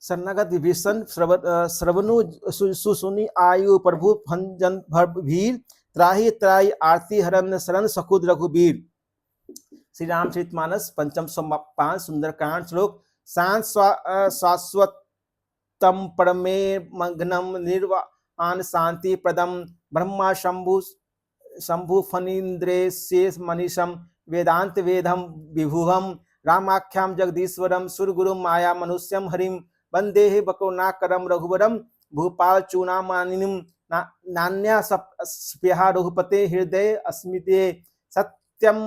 शरणागत विभीषण श्रवणु सुसुनि आयु प्रभु भंजन भीर त्राहि त्राहि आरती हरन शरण सकुद रघुबीर। श्री रामचरितमानस पंचम समापान सुंदरकांड श्लोक शाश्वतम परमे मग्नम निर्वाण शांति प्रदम ब्रह्मा शंभु फणीन्द्रे शेष मनीषम वेदांत वेदम विभुहम रामाख्याम जगदीश्वरम सुरगुरुम माया मनुष्यम हरिम वंदेहे बकुनाकरम रघुवरम भूपाल चूनामानिम नान्या स्पृहा रघुपते हृदय अस्मिते सत्यम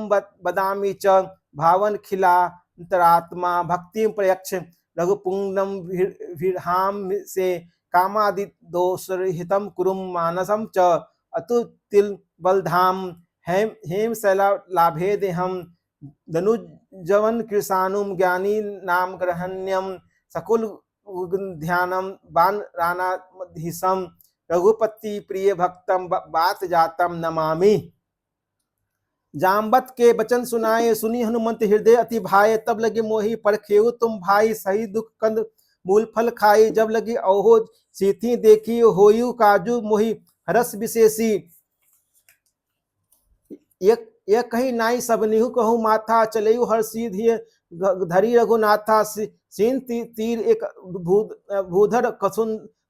वदामि च भावन खिलांतरात्मा भक्ति प्रयक्ष रघुपुंगम विरहाम से कामादि दोषरहितम कुरुम मानसम च अतुतिल बलधाम हेम शैला लाभे देहम धनुजवन कृषानुम ज्ञानी नाम ग्रहण्यम सकुल ध्यानम बान रानाधीशम रघुपति प्रिय भक्तम बात जातम नमामि। जाम्बत के वचन सुनाए सुनी हनुमंत हृदय अति भाए तब लगे मोहि परखेऊ तुम भाई सही दुख कंद मूल फल खाई जब लगी अहो सीथी देखी होयु काजू मोहि हरस विशेषी। ये कहीं नाई सब निहु कहूँ माथा चलेयु हर सीधी धरी रघुनाथा सीन तीर एक भूधर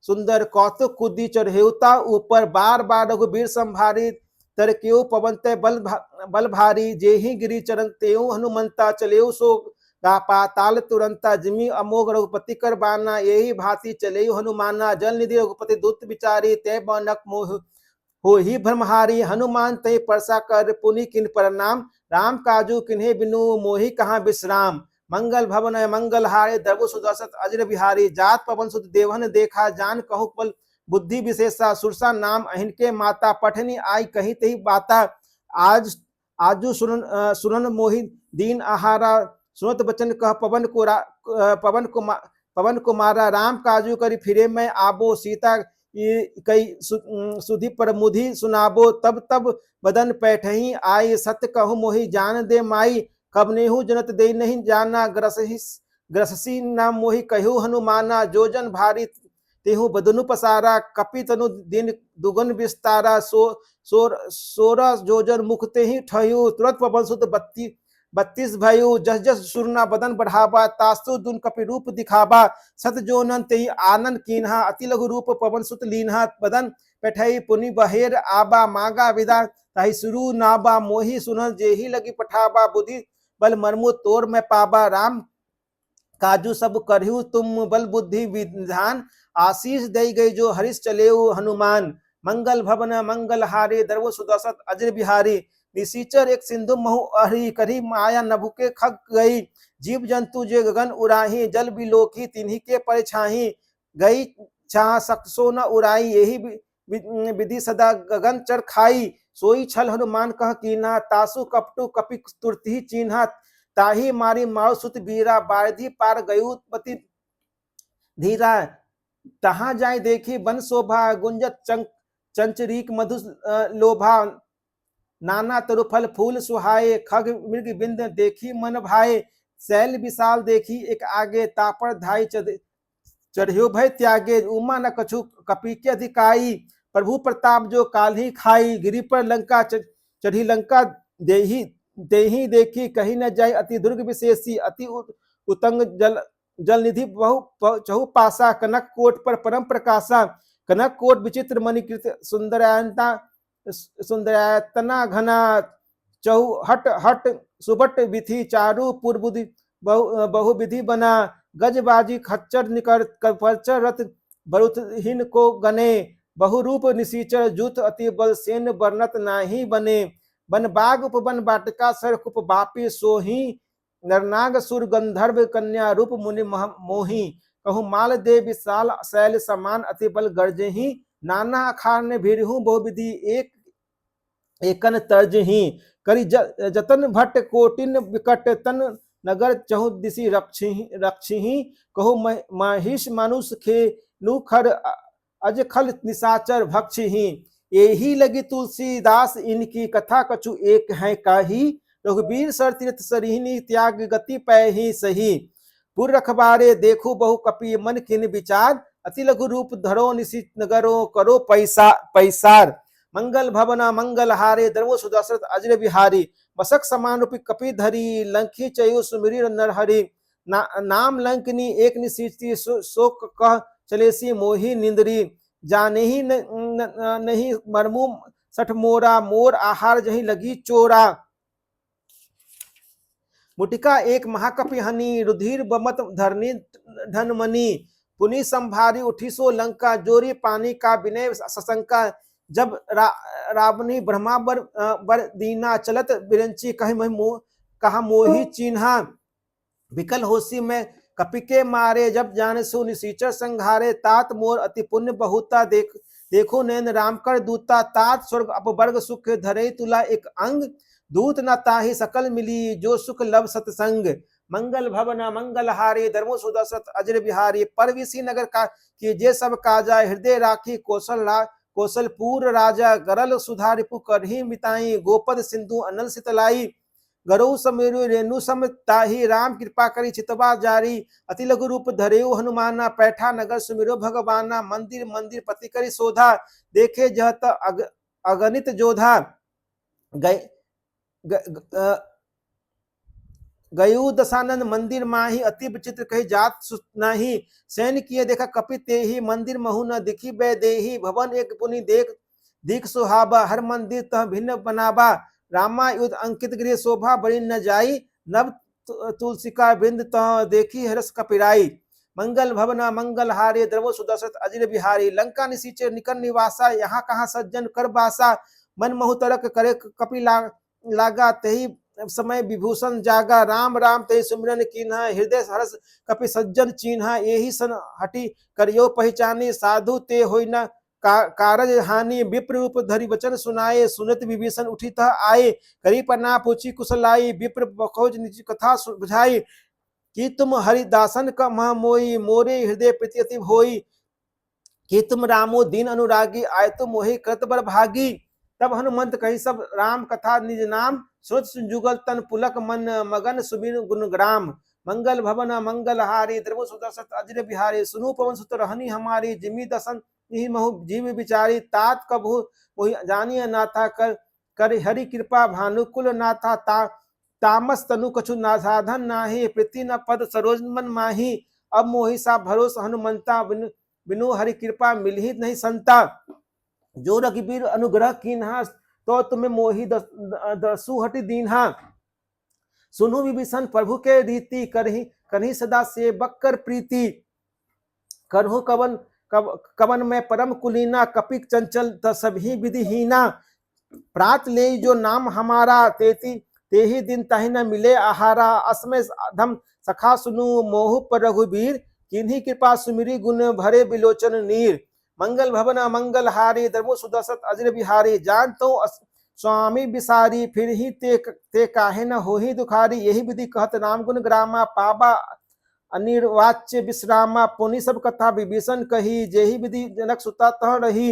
सुंदर कौतुक कुदी चढ़ेउता ऊपर बार बार रघुबीर संभारी तरकेऊ पवन ते बल भारी जेहि गिरी चरण तेऊ हनुमंता चलेऊ सो गापा ताल तुरंता जिमी अमोघ रघुपति कर बाना यही भांति चलेऊ हनुमाना जल निधि रघुपति दूत विचारी ते बनक मोह हो ही ब्रह्महारी हनुमान ते परसा कर पुनि किन प्रणाम राम काजू किन्हे बिनु मोहि कहाँ विश्राम। मंगल भवन मंगल हारे द्रवु सुदर्शत अजर बिहारी जात पवन सुत देवहन देखा जान कहूँ पल बुद्धि विशेषा सुरसा नाम अहिनके माता पठनी आई कही तही बाता आज आजू सुनन मोहि दीन आहारा सुनत बचन कह पवन कुमारा राम काजू करी फिरे मैं आबो सीता कई सुधि पर मुधि सुनाबो तब तब बदन पैठही आई सत्य कहूँ मोहि जान दे माई कब नेहू जनत दे नहीं जाना ग्रससी न मोहि कहू हनुमाना जो जन भारी तेहू बदनु पसारा कपि तनु दिन दुगन विस्तारा सोरह जोजन मुख ते ही ठहयु तुरंत पवन सुत 32 भयु जस जस सुरना बदन बढ़ावा तासु दुन कपि रूप दिखावा सत जोनन ते आनंद कीन्हा अति लघु रूप पवन सुत लीन्हा बदन पैठई पुनि बहेर आबा मागा विदा ताहि सुरु नाबा मोहि सुनल जेहि लगी पठाबा बुद्धि बल मरमु तोर में पाबा राम काजू सब करहु तुम बल बुद्धि विधान आशीष दई गई जो हरिश चलेऊ हनुमान। मंगल भवन मंगल हारे द्रवु सुदर्शत अजर बिहारी निशीचर एक सिंधु महु अहरी करी माया नभुके खग गई जीव जंतु जे गगन उड़ाही जल बिलोकी तिन्ही के परछाही गई छा सकसो न उड़ाई यही विधि सदा गगन चढ़ खाई सोई छल हनुमान कह कीना तासु कपटु कपि तुरती चिन्हा ताही मारी मारो सुत बीरा बारधी पार गयु पति धीरा तहाँ जाय देखी बन शोभा गुंजत चंचरीक मधु लोभा नाना तरु फल फूल सुहाए खग मृग बिंद देखी मन भाए शैल विशाल देखी एक आगे तापर धाई चढ़ियो भय त्यागे उमा न कछु कपि के अधिकाई प्रभु प्रताप जो काल्हि खाई गिरि पर लंका चढ़ी लंका देही देखी कहीं न जाय अति दुर्ग विशेषी अति उतंग जल निधि बहु चहु पासा कनक कोट पर परम प्रकाशा कनक कोट विचित्र मणिकृत सुंदरायतना घना चहु हट हट सुबट विधि चारु पूर्व बहु विधि बना गजबाजी खच्चर निकर कल्पचर रथ बरुतहीन को गने बहुरूप निशीचर जूत अति बल सेन वर्णत नाही बने बन बाग उपवन बाटिका सर कुप बापी सोही नरनाग सुर गंधर्व कन्या रूप मुनि मोही कहूँ माल दे विशाल शैल समान अति बल गर्जही नाना अखार ने भिड़हू बहुविधि एकन तर्जही करी जतन भट्ट कोटिन विकट तन नगर चहु दिशि रक्षी कहु महिष मानुष खे नुखर अजखल निशाचर भक्षी यही लगी तुलसीदास इनकी कथा कछु एक है काही रघुबीर सर तीर्थ सरिहिनी त्याग गति पै ही सही पुर रखबारे देखो बहु कपि मन किन विचार, अति लघु रूप धरो निशित नगरो करो पैसार। मंगल भवन मंगल हारे धर्मो सुदशरथ अजर बिहारी, मसक समान रूपी कपि धरी लंकी चयु सुमिरी नरहरि। नाम लंकनी एक निशीती शोक कह चलेसी मोही निंदरी, जाने ही नहीं मरमु सठ मोरा, मोर आहार जही लगी चोरा। मुटिका एक महाकपि हनी, रुधिर बमत धरनी धनमनी, पुनि संभारी उठी सो लंका, जोरी पानी का विनय सशंका। जब रावणी ब्रह्मा बर दीना, चलत बिरंची कहा मोही चिन्हा। विकल होशी में कपि के मारे, जब जान सो निशीचर संघारे। तात मोर अति पुण्य बहुता, देखो नैन राम कर दूता। तात स्वर्ग अपवर्ग सुख, धरे तुला एक अंग, दूत न ताहि सकल मिली, जो सुख लब सतसंग। मंगल भवन मंगल हारे धर्मो सुदशरथ अजर बिहारी, परविसी नगर का कीजे सब काजा, हृदय राखी कौशलपुर राजा। गरल सुधा रिपु करही मिताई, गोपद सिंधु अनल सितलाई। गरौ समेरु रेणु सम ताही, राम कृपा करी चितवा जारी। अति लघु रूप धरेऊ हनुमाना, पैठा नगर सुमिरो भगवाना। मंदिर मंदिर पति करी शोधा, देखे जहत अगणित जोधा। गयु दशानंद मंदिर माही, अति विचित्र कही जात नाही। सैन्य किए देखा कपि तेहि, मंदिर महु न दिखी बै देही। भवन एक पुनि दिख सुहाबा, हर मंदिर तह भिन्न बनाबा। रामा युद्ध अंकित गृह शोभा बड़ी न जाई, नव तुलसिका बिंद तह देखी हरस कपिराई। मंगल भवन मंगल हारे द्रवो सुदशरथ अजर बिहारी, लंका निसीचर निकट निवासा। यहाँ कहाँ सज्जन कर बासा, मन महु तरक करे कपि लागा। तेहि समय विभूषण जागा, राम राम तेहि सुमिरन कीन्हा। हृदय हरस कपि सज्जन चीन्हा, यही सन हटि करियो पहचानी। साधु ते होई न कारज हानि, विप्र रूप धरि वचन सुनाए। सुनत विभीषण उठी तह आए, करी प्रणाम पूछी कुशलाई। विप्र बखोज निज कथा बुझाई, कि तुम हरिदासन का मह मोई। मोरे हृदय प्रीति अति होई, कि तुम रामो दीन अनुरागी। आय तुम मोहि कृत बर भागी। तब हनुमंत कही सब राम कथा निज नाम, सोच जुगल तन पुलक मन। मगन सुबिन गुणग्राम। मंगल भवन मंगल हारी द्रवो सुदशरथ अजर बिहारी, सुनु पवन सुत रहनी हमारी। जिमि दसन ही महु जीव विचारी, तात कभु मोहि जानिय नाथा। कर हरि कृपा भानुकुल नाथा। तामस तनु कछु ना साधन नाही, प्रीति न पद सरोज मन माही। अब मोहि सा भरोस हनुमंता, बिनु हरि कृपा मिलहि नहीं संता। जो रघुबीर अनुग्रह कीन्हा, तो तुम्हें मोहि दसु हटि दीन्हा। सुनु विभीषण प्रभु के रीति, करही सदा सेवक कर प्रीति। करहु कवन में परम कुलीना, कपि चंचल सभी विधिहीना। प्रात ले जो नाम हमारा, तेहि दिन ताहि न मिले आहारा। असमय धम सखा सुनु मोहु पर रघुबीर, किन्हीं कृपा सुमिरी गुण भरे बिलोचन नीर। मंगल भवन मंगल हारी धर्मो सुदशरथ अजर बिहारी, जान तो स्वामी बिसारी। फिर ही ते काहे न होहि दुखारी। यही विधि कहत राम गुण ग्रामा, पाबा अनिर्वाच्य विश्रामा। पुनि सब कथा विभीषण कही, जेहि विधि जनक सुता तह रही।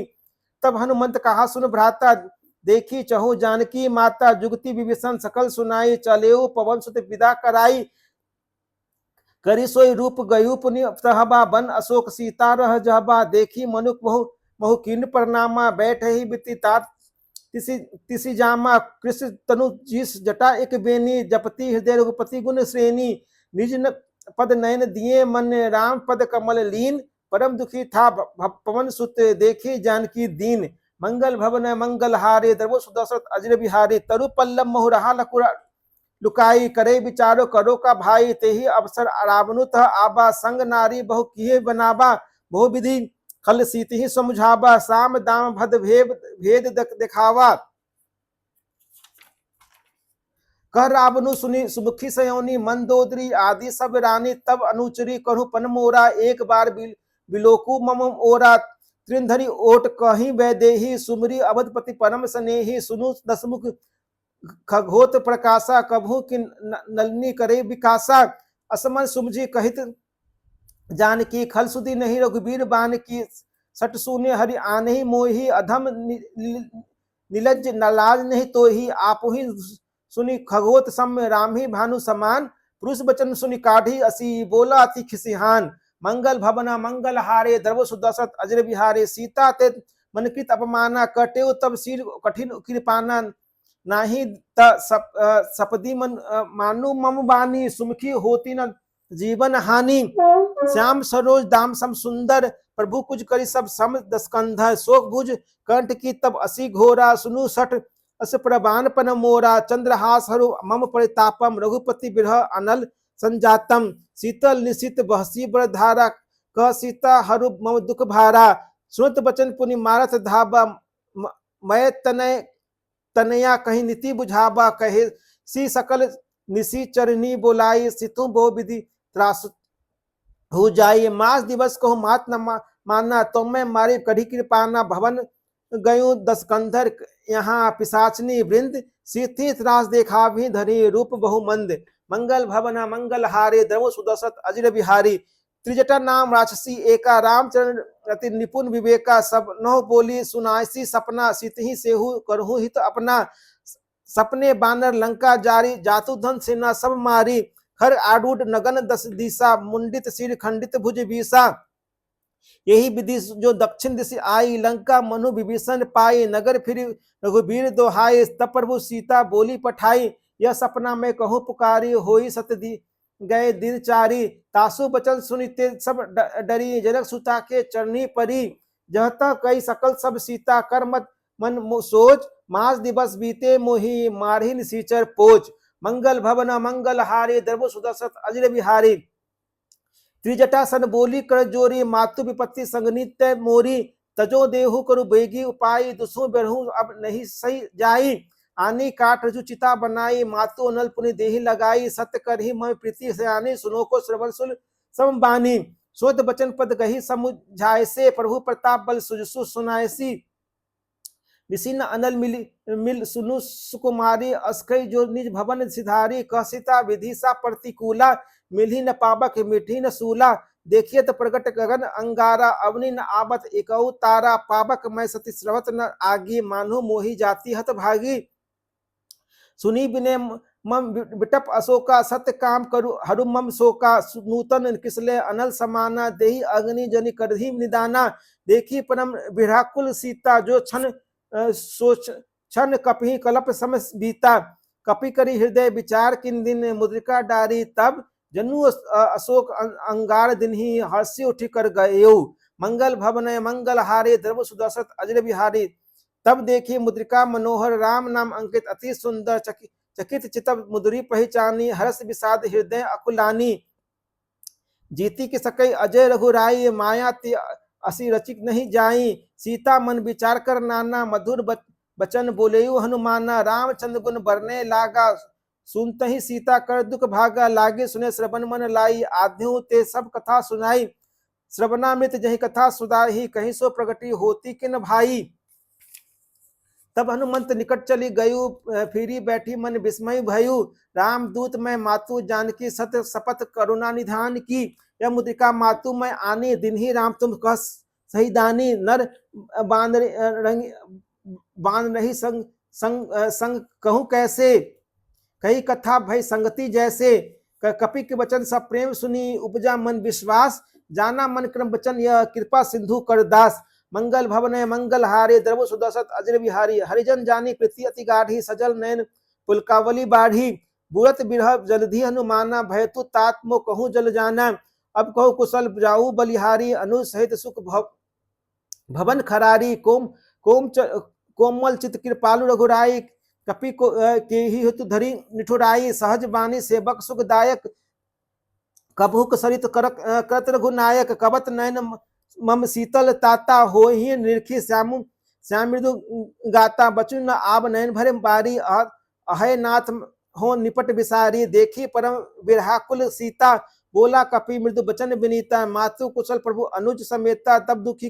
तब हनुमंत कहा सुन भ्राता, देखी चहु जानकी माता। जुगति विभीषण सकल सुनाई, चलेऊ पवन सुत विदा कराई। करी सोई रूप गयु पुनि सहबा, बन अशोक सीता रह जहबा। देखी मनुख महु कीन प्रणामा, बैठे ही बिति तात तिसी जामा। कृष्ण तनु शीस जटा एक बेनी, जपति हृदय रघुपति गुण श्रेणी। निज पद नयन दिए मन, राम पद कमल लीन। परम दुखी था पवन सुत, देखे जानकी दीन। मंगल भवन मंगल हारे द्रवो सुदशरथ अजर बिहारी, तरु पल्लव महु रहा लुकाई। करे विचारो करो का भाई, तेहि अवसर रावणु तह आबा। संग नारी बहु किए बनाबा, बहु विधि खल सीति ही समझाबा। साम दाम भद भेद दिखावा, कह रावणु सुनी सुमुखी सयोनी। मंदोदरी आदि सब रानी, तब अनुचरी करहु पन मोरा। एक बार बिलोकु मम ओरा, त्रिंधरी ओट कहीं वैदेही। सुमरी अवधपति परम स्नेही, सुनु दसमुख खगोत प्रकाशा। कभू की नलनी करे विकासा, असमन सुमझी कहित जानकी। खल सुधी नहीं रघुबीर बान की, सट शून्य हरि आनहि मोही। अधम निलज नलाज नहीं तोही, आप ही सुनी खगोत सम राम ही भानु समान। पुरुष बचन सुनि काढ़ी असी बोला अति खिसिहान। मंगल भवना मंगल हारे द्रव सुदशरथ अजर बिहारे। सीता ते मन कृत अपमाना कटेउ तब सिर कठिन कृपाना। नाही त सपदी मन मानु मम बानी सुमुखी होती न जीवन हानि। श्याम सरोज दाम सम सुंदर प्रभु कुछ करी सब सम दस्कंधर। शोक भुज कंठ की तब असी घोरा सुनु सठ अस प्रबान पन मोरा। चंद्रहास हरु मम परितापम रघुपति बिरह अनल संजातम। शीतल निशित बहसी बर धारा कह सीता हरु मम दुख भारा। सुनत बचन पुनि मारत धाबा मैं तनय तनया कहीं नीति बुझावा। कहे सी सकल निशी चरनी बोलाई सितु बहु विधि त्रास हो जाइए। मास दिवस को मात न माना तो मैं मारे कढ़ी कृपाना। भवन गयो दसकंधर यहाँ पिशाचनी वृंद। सीथी त्रास देखा भी धरी रूप बहुमंद। मंगल भवना मंगल हारे द्रव सुदशरथ अजर बिहारी। त्रिजटा नाम राक्षसी एका रामचरण अति निपुण विवेका। सब नौ बोली सुनासी सपना सीतहि सेहु करहु हित अपना। सपने बानर लंका जारी जातु धन सेना सब मारी। हर आडूड नगन दस दिशा मुंडित सिर खंडित भुज बीसा। यही विधि जो दक्षिण दिशा आई लंका मनु विभीषण पाई। नगर फिर रघुबीर दोहाई तब प्रभु सीता बोली पठाई। यह सपना मैं कहूँ पुकारी होई सतदी गए दिन चारी। तासु बचन सुनिते सब डरी जनक सुता के चरनी परी। जहता कई सकल सब सीता कर मत मन सोच। मास दिवस बीते मोही मारही निसीचर पोच। मंगल भवन मंगल हारे द्रव सुदशरथ अजर बिहारी। त्रिजटा सन बोली कर जोरी मातु विपत्ति संगनित मोरी। तजो देहु करु बेगी उपाय दुसु बेरहु अब नहीं सही जाई। आनी काट रजु चिता बनाई मातु अनल पुनि देहि लगाई। सत्य करही मैं प्रीति से आनी सुनो को श्रवण सुल समबानी। शोध बचन पद गही समुझाय से प्रभु प्रताप बल सुजसु सुनायसी। विसिन अनल मिल सुनु सुकुमारी अस्कई जो निज भवन सिधारी। कहसिता विधि सा प्रतिकूला मिली न पाबक मिठी न सूला। देखिए तो प्रगट गगन अंगारा अवनि न आबत एकऊ तारा। पाबक मैं सती स्रवत न आगी मानु मोही जाति हत भागी। सुनी बिने मम बिटप अशोका सत्य काम करू हरु मम शोका। नूतन किसले अनल समाना देही अग्नि जनि करही निदाना। देखी परम विराकुल सीता जो क्षण सोच क्षण कपि कलप सम बीता। कपि करी हृदय विचार किन दिन मुद्रिका डारी। तब जनु अशोक अंगार दिन ही हर्षि उठी कर गए। मंगल भवन मंगल हारे द्रव सुदशरथ अजर बिहारी। तब देखी मुद्रिका मनोहर राम नाम अंकित अति सुंदर। चकित चितव मुद्री पहचानी हर्ष विषाद हृदय अकुलानी। जीती की सकई अजय रघुराई माया ती असी रचिक नहीं जाई। सीता मन विचार कर नाना मधुर बचन बोलेयु हनुमाना। रामचंद्र गुण बरने लागा सुनते ही सीता कर दुख भागा। लागे सुने श्रवण मन लाई आध्यु ते सब कथा सुनाई। श्रवणामृत जही कथा सुधाही कहीं सो प्रगति होती किन भाई। तब हनुमंत निकट चली गयु फिरी बैठी मन विस्मय भयु। राम दूत मैं मातु जानकी सत शपथ करुणा निधान की। यह मुद्रिका मातु मैं आनी दिन ही राम तुम कह सही दानी। नर बांध रही संग कहूँ कैसे। कही कथा भय संगति जैसे। कपि के वचन सब प्रेम सुनी उपजा मन विश्वास। जाना मन क्रम वचन यह कृपा सिंधु कर दास। मंगल भवन मंगल हारे द्रव सुदशरथ अजर बिहारी। हरिजन जानी प्रीति अति गाढ़ी सजल नयन पुलकावली बाढ़ी। बुरत बिरह जलधि हनुमाना भयतु तात मो कहूँ जल जाना। अब कहूँ कुशल जाऊ बलिहारी अनु सहित सुख भवन खरारी। कोमल चित कृपालु रघुराई। कपि को के ही हेतु धरी निठुराई। सहज बानी सेवक सुखदायक कबहुक सरित करत रघुनायक। कवत नयन मम शीतल ताता हो ही निरखी श्याम मृदु गाता। बचु न आब नयन भरे बारी अहय नाथ हो निपट विसारी। देखी परम विरहाकुल सीता बोला कपि मृदु बचन विनीता। मातु कुशल प्रभु अनुज समेता तब दुखी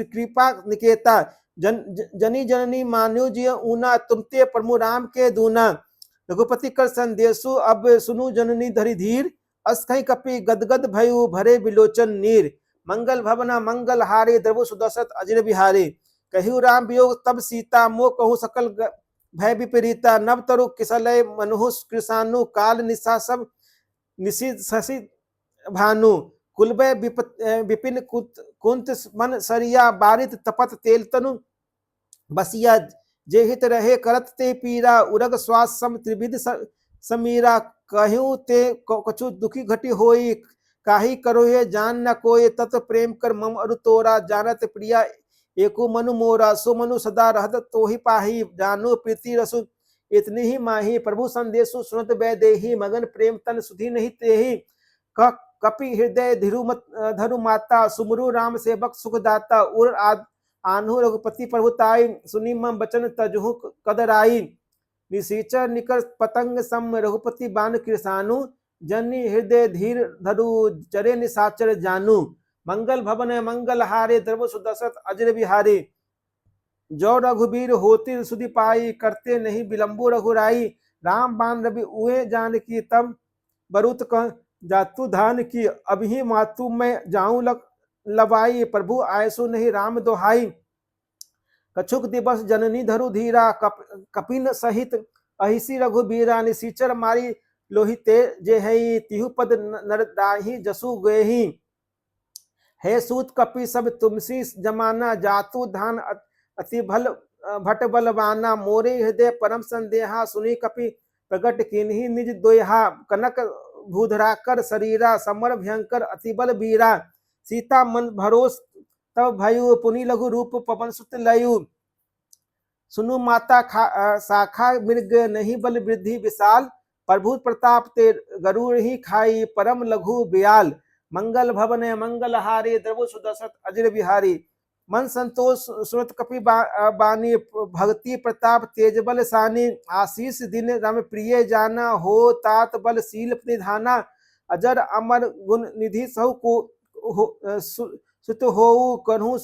कृपा निकेता। जनी जननी मान्यो जिय ऊना तुमते प्रभु राम के दूना। रघुपति कर संदेशु अब सुनु जननी धरि धीर। अस्कहि कपि गदगद भयु भरे विलोचन नीर। मंगल भवना मंगल हारे द्रव सुदशरथ अजर बिहारी। कहिउ राम वियोग तब सीता मोह कहूँ सकल भय विपरीता नव तरु किसलय मनुहु कृषानु काल निशा सब निशी शशि भानु कुलबय विपिन कुंत मन सरिया बारित तपत तेल तनु बसिया जे हित रहे करत ते पीरा उरग श्वास सम त्रिविध समीरा कहूँ ते कछु दुखी घटी होई काही करो ये जान न कोय तत प्रेम कर मम अरु तोरा जानत प्रिया एको मनु मोरा सो मनु सदा रहत तो ही पाही जानो प्रीति रसु इतनी ही माही प्रभु संदेशु सुनत वैदेही मगन प्रेम तन सुधी नहीं तेही कपि हृदय धरु माता सुमरु राम सेवक सुखदाता उर आनु रघुपति प्रभुताई सुनी मम बचन तजहु कदराई निशीचर निकर पतंग सम रघुपति बान कृषानु जनी हृदय धीर धरु चरे निशाचर जानू मंगल भवन मंगल हारे द्रव सुदशरथ अजर बिहारी जो रघुबीर होती सुधि पाई करते नहीं विलंबो रघुराई राम बान रवि उए जान की तब बरुत कह जातु धान की अभी मातु मैं जाऊं लबाई प्रभु आयसु नहीं राम दोहाई कछुक दिवस जननी धरु धीरा कपिन सहित अहिसी रघुबीरा निशीचर मारी लोहिते जे है तिहु पद नरदाही जसु गए हे सूत कपि सब तुमसी जमाना जातु धान अति भल भट बलवाना मोरे हृदय परम संदेहा सुनी कपि प्रगट किन्ही निज दोहा कनक भूधराकर शरीरा समर भयंकर अति बल बीरा सीता मन भरोस तब भयु पुनि लघु रूप पवन सुत लयु सुनु माता शाखा मृग नहीं बल वृद्धि विशाल प्रभु प्रताप ते गरुड़ ही खाई परम लघु बियाल मंगल भवन मंगल हारे द्रवु सुदशरथ अजर बिहारी मन संतोष सुनत कपि बानी भक्ति प्रताप तेज बल सानी आशीष दिन रम प्रिय जाना हो तात बल शील निधाना अजर अमर गुण निधि सहु को सुत हो कन्हु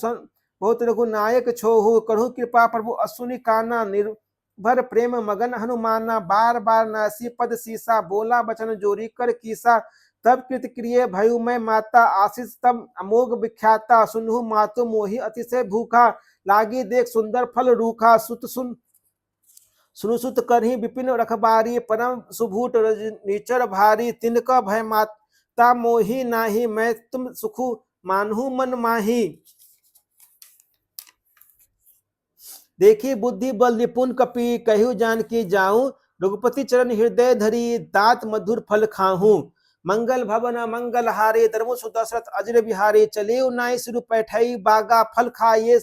बहुत रघुनायक छोहु कन्हु कृपा प्रभु असुनि काना निर्भर प्रेम मगन हनुमाना बार बार नासी पद सीसा बोला बचन जोरी कर कीसा तब कृत क्रिय भयु में माता आशीष तब अमोघ विख्याता सुनहु मातु मोहि अतिशय भूखा लागी देख सुंदर फल रूखा सुत सुनु सुत करही विपिन रखबारी परम सुभूट नीचर भारी तिनका भय माता मोहि नाही मैं तुम सुखु मानहु मन माही देखी बुद्धि बल निपुण कपि कहु जान की जाऊं रघुपति चरण हृदय धरी दात मधुर फल खाहूं मंगल भवन मंगल हारे धर्मो सुदशरथ अजर बिहारी चले नाई सिरु पैठई बागा फल खाए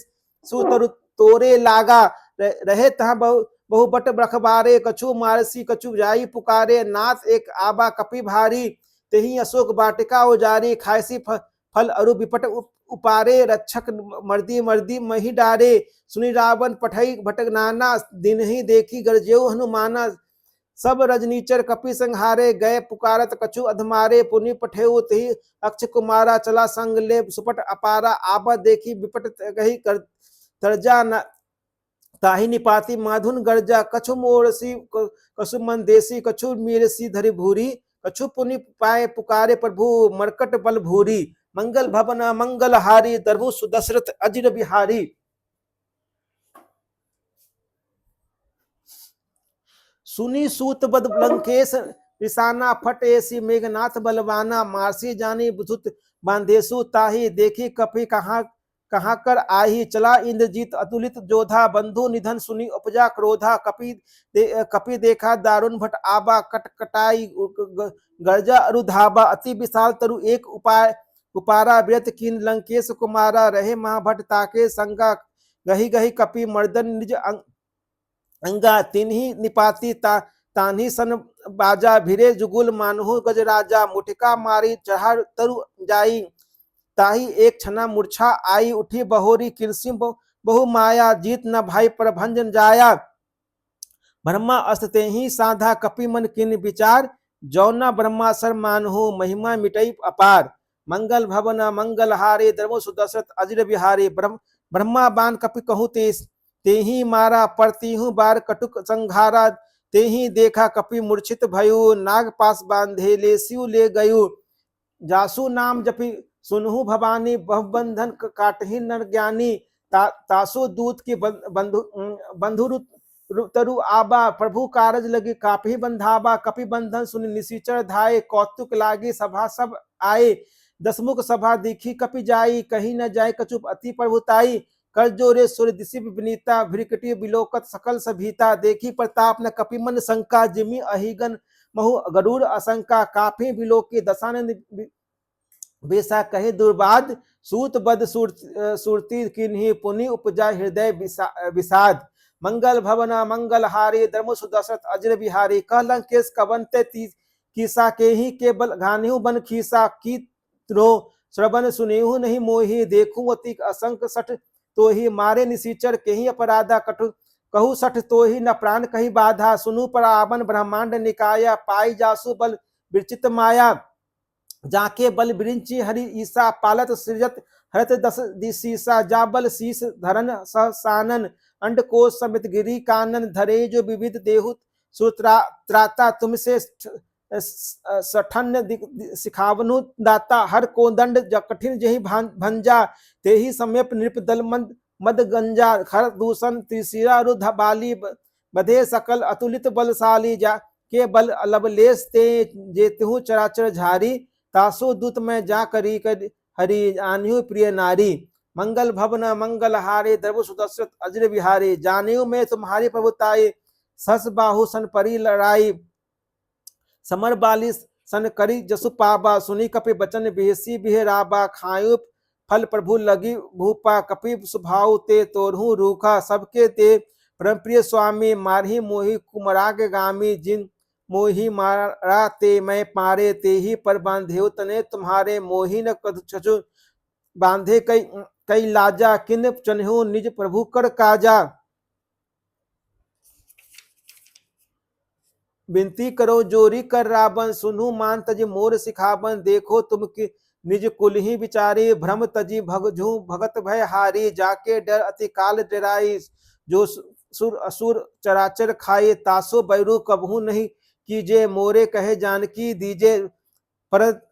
सुतरु तोरे लागा रहे तहाँ बहु बट रखबारे कछु मारसी कछु जाई पुकारे नाथ एक आबा कपि भारी तेही अशोक बाटिका उजारी खायसी फल अरु विपट उपारे रक्षक मर्दी मर्दी मही डारे सुनि रावण पठई भटक नाना दिन ही देखी गरजेऊ हनुमाना सब रजनीचर कपि संहारे गए पुकारत कछु अधमारे पुनि पठेऊ तही अक्ष कुमारा चला संग ले सुपट अपारा आबा देखी विपट गही कर तरजा न ताही निपाती माधुन गर्जा कछु मोरसी कछु मंदेसी कछु मीरसी धरि भूरी कछु पुनि पाए पुकारे प्रभु मरकट बल भूरी मंगल भवन मंगल हारी दरभु सुदशरथ अजर बिहारी सुनी सूत बद लंकेश रिसाना फट ऐसी मेघनाथ बलवाना मारसी जानी बुधुत बांधेसु ताही देखी कपि कहाँ कर आही चला इंद्रजीत अतुलित जोधा बंधु निधन सुनी उपजा क्रोधा कपि देखा दारुण भट आबा कटकटाई गर्जा अरुधाबा अति विशाल तरु एक उपारा व्रत कीन लंकेश कुमारा रहे महाभट ताके संगा गही गही कपि मर्दन निज अंगा तिन्ही निपाती तान्ही सन बाजा भिरे जुगुल मानहु गजराजा मुठिका मारी चढ़ा तरु जाई ताही एक छना मूर्छा आई उठी बहोरी किलसी बहु माया जीत न भाई पर भंजन जाया ब्रह्मा अस्ते ही साधा कपि मन किन विचार जौना ब्रह्मासर मानहु महिमा मिटई अपार मंगल भवन मंगल हारे द्रवो सुदशरथ अजर बिहारी ब्रह्मा बान कपि कहूँ तेही मारा परतीहु बार कटुक संघारा तेही देखा कपि मूर्छित भयु नाग पास बांधे ले सिउ ले गयु जासु नाम जपि सुनहु भवानी बहुबंधन काटही नर ज्ञानी तासु दूत की बंधुरु तरु आबा प्रभु कारज लगे कापी बंधाबा कपि बंधन सुनि निशिचर धाये कौतुक लागे सभा सब आए दसमुख सभा देखी कपि जाई कहीं न जाए कछुप अति प्रभुताई कर जोरे सुर दिशि विनीता भ्रिकटी बिलोकत सकल सभीता देखी प्रताप न कपि मन शंका जिमि अहिगन महु गरुड़ आशंका काफी बिलोके दशानंद बेसा कहे दुर्बाद सूत बद सुरती किन्हीं पुनि उपजा हृदय विषाद मंगल भवन मंगल हारे धर्म सुदशरथ अजर बिहारी कह लंकेश कवंते कीसा के ही केवल घान्यु बन खीसा की रो श्रवण सुनेहु नहीं मोहि देखूं अति असंक सठ तो ही मारे निशिचर के ही अपराधा कटु कहू सठ तो ही न प्राण कही बाधा सुनु परावन ब्रह्मांड निकाया पाई जासु बल विचित माया जाके बल बिरिंची हरि ईसा पालत सृजत हरत दस दिशीसा जाबल शीस धरन सहसानन अंडकोश समित गिरी कानन धरे जो विविध देहु सुत्राता तुमसे सठन सिखावनु दाता हर को दंड कठिन जही भंजा ते ही समेप नृप दल मद गंजा खर दूषण त्रिशिरा रुध बाली बधे सकल अतुलित बलशाली जा के बल लबलेस ते जेतहु चराचर झारी तासो दूत में जा करी कर हरि आन्यु प्रिय नारी मंगल भवन मंगल हारे द्रव सुदशरथ अजर बिहारी जानियो में तुम्हारी प्रभुताई सस बाहु सन परी लड़ाई समर बाली सन करी जसु पाबा सुनी कपि बचन बेसी बिहराबा खायु फल प्रभु लगी भूपा कपि सुभाव ते तोरहु रूखा सबके ते परम प्रिय स्वामी मारही मोहि कुमराग गामी जिन मोही मारा ते मैं पारे ते ही पर बांधे तने तुम्हारे मोही न कछु बांधे कई लाजा किन चन्हो निज प्रभु कर काजा विनती करो जोरी कर रावण सुनु मान तज मोर सिखावन देखो तुम की निज कुल ही विचारी भ्रम तजी भगझू भगत भय हारी जाके डर अति काल डराई जो सुर असुर चराचर खाए तासो बैरू कबहू नहीं कीजे मोरे कहे जानकी दीजे परत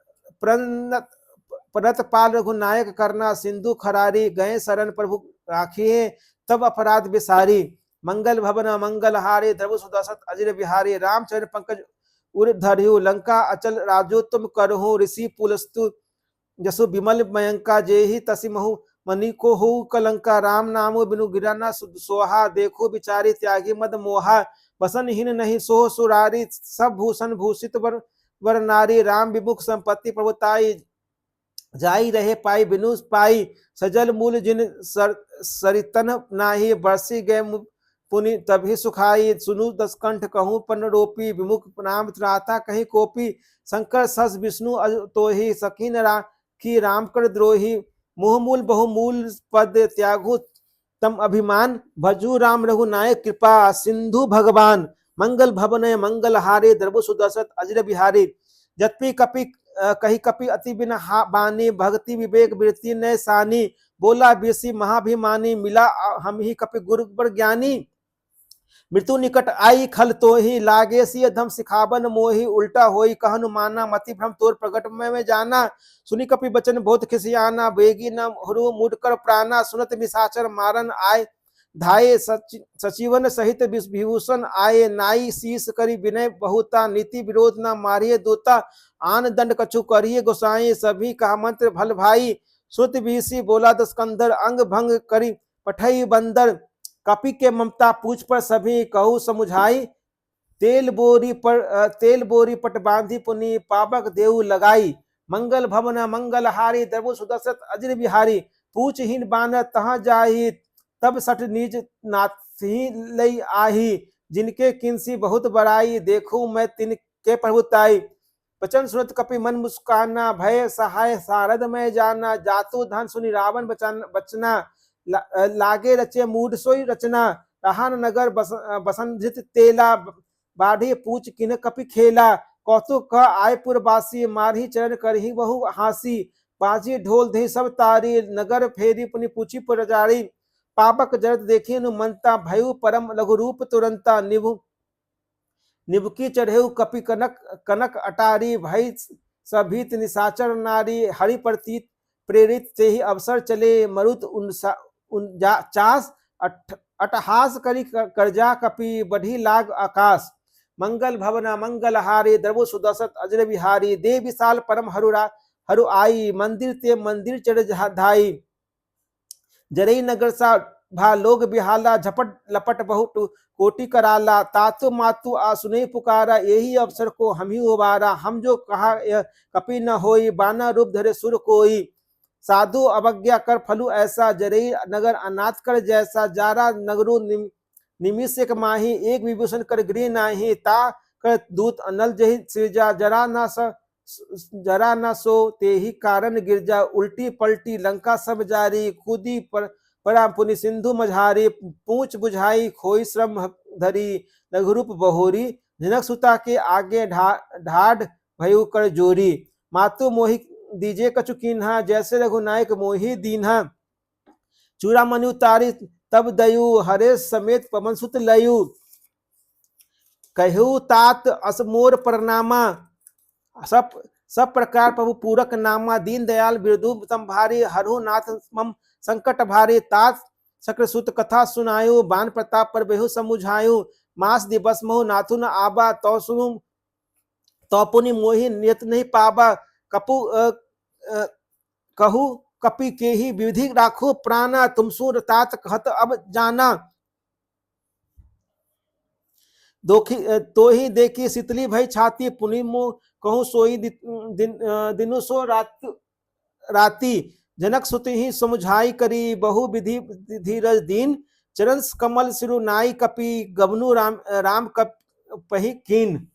पाल रघुनायक करना सिंधु खरारी गए शरण प्रभु राखिए तब अपराध बिसारी मंगल भवन मंगल हारे द्रव सुदशरथ अजर बिहारी रामचंद्र पंकज उर धरहु लंका अचल राजो तुम करहु ऋषि पुलस्तु जसु विमल मयंका जेहि तसी महु मणि को हो कलंका राम नामो बिनु गिराना सोहा देखो बिचारी त्यागी मद मोहा बसन हीन नहीं सोह सुरारी सब भूषण भूषित वर नारी राम विमुख संपत्ति प्रभुताई जाई रहे पाई बिनु पाई सजल मूल जिन सरितन नाही बरसी गए पुनि तभी सुखाई सुनु दसकंठ कहूँ पन रोपी विमुख नाम त्राता कहीं कोपी शंकर सस विष्णु तो ही सकीन राखी राम कर द्रोही मुहमूल बहुमूल पद त्यागु तम अभिमान भजू राम रघुनायक कृपा सिंधु भगवान मंगल भवन मंगल हारे द्रव सुदशरथ अजर बिहारी जत्पी कपि कही कपि अति बिन बानी भक्ति विवेक वृत्ति न सानी बोला बेसी महाभिमानी मिला हम ही कपि गुरु पर ज्ञानी मृत्यु निकट आई खल तो ही लागे सी धम सिखावन मोही उल्टा होई कहनु माना मति भ्रम तोर प्रगट में जाना सुनी कपि बचन बहुत खिसियाना बेगी न हुरु मुड़कर प्राणा सुनत निशाचर मारन आय धाये सचिवन सहित विभूषण आये नाई शीस करी विनय बहुता नीति विरोध न मारिये दूता आन दंड कछु करिए गोसाई सभी का मंत्र भल भाई सुत बीसी बोला दस्कंदर अंग भंग करी पठई बंदर कपि के ममता पूछ पर सभी कहू समुझाई तेल बोरी पट बांधी पुनि पावक देव लगाई मंगल भवन मंगल हारी द्रव सुदशरथ अजर बिहारी पूछहीन बानर तहाँ जाही तब सठ निज नाथी लई आही जिनके किंसी बहुत बड़ाई देखू मैं तिनके प्रभुताई बचन सुनत कपि मन मुस्काना भय सहाय सारद में जाना जातु धन सुनि रावण बचना लागे रचे मूड सोई रचना रहान नगर बसंधित तेला बाढ़ी पूछ किन कपि खेला कौतुक आयपुर बासी मारही चरण करही बहु हासी बाजी ढोल दही सब तारी नगर फेरी पुनि पूछी पुरजारी पापक जरत देखी मनता भयु परम लघु रूप तुरंता निबुकी चढ़ेऊ कपि कनक अटारी भई सभीत निशाचर नारी हरि प्रतीत प्रेरित से ही अवसर चले मरुत चास अटहास करी करजा कपि बढ़ी लाग आकाश। मंगल भवन मंगल हारे द्रवु सुदशत अजर बिहारी। दे विशाल परम हरु आई मंदिर ते मंदिर चढ़ धाई। जरई नगर सा भा लोग बिहाला झपट लपट बहुत कोटि कराला। तातु मातु आसुने पुकारा यही अवसर को हम ही उबारा। हम जो कहा कपि न होई बाना रूप धरे सुर कोई। साधु अवज्ञा कर फलु ऐसा जरई नगर अनाथ कर जैसा। जारा नगरु निमिष एक माही एक विभूषण कर गृह नाही। ता कर दूत अनल जहि सृजा जरा न सो ते ही कारण गिरजा। उल्टी पलटी लंका सब जारी कूदी परा पुनि सिंधु मझारी। पूछ बुझाई खोई श्रम धरी लघुरूप बहोरी। जनक सुता के आगे ढाढ़ भयु कर जोरी। मातु मोहि दीजे कछु कीन्हा जैसे रघुनायक मोहि दीन्हा। चूड़ामणि उतारी तब दयु हरे समेत पवन सुत लयु। कहु तात असमोर प्रणामा सब प्रकार प्रभु पूरक नामा। दीन दयाल बिरदु संभारी हरहु नाथ मम संकट भारी। तात शक्र सुत कथा सुनायु बान प्रताप पर बेहु समुझायु। मास दिवस महु नाथु न आबा तो सुनु तो पुनि मोहि नियत नहीं पाबा। कहु कपि के ही विधि राखो प्राणा। तुम सुर तात कहत अब जाना। तो ही देखी शीतली भई छाती पुनि मो कहूँ सोई दिनु सो राती। जनक सुति ही समुझाई करी बहु विधि धीरज दीन। चरण कमल सिरु नाई कपि गबनु राम कप पही कीन।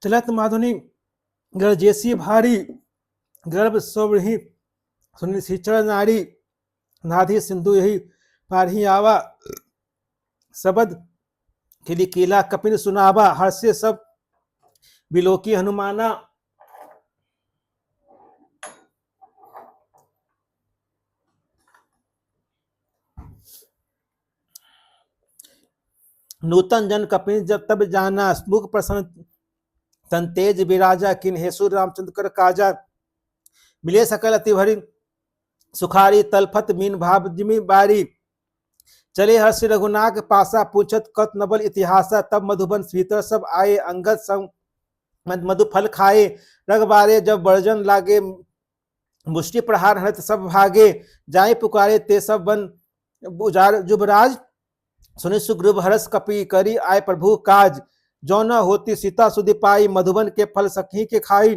चलत माधुनी गर्जेसी भारी गर्भ सोवही सुनि सिचर नारी। नाधी सिंधु यही पारही आवा सबद खिली केला कपिन सुनावा। हर्षे सब बिलोकी हनुमाना। नूतन जन कपिन जब तब जाना। मुख प्रसन्न तन तेज विराजा किन हेसु रामचंद्र कर काजा। मिले सकल अति भरी सुखारी तलफत मीन भाव जिमी बारी। चले हर्ष रघुनाथ पासा पूछत कत नबल इतिहासा। तब मधुबन भीतर सब आए अंगद संग मधु फल खाए। रघबारे जब बर्जन लागे मुष्टि प्रहार हरत सब भागे। जाए पुकारे ते सब बन उजार जुबराज। सुनि सुग्रीव हरस कपि करी आए प्रभु काज। जो न होती सीता सुधि पाई मधुबन के फल सखी के खाई।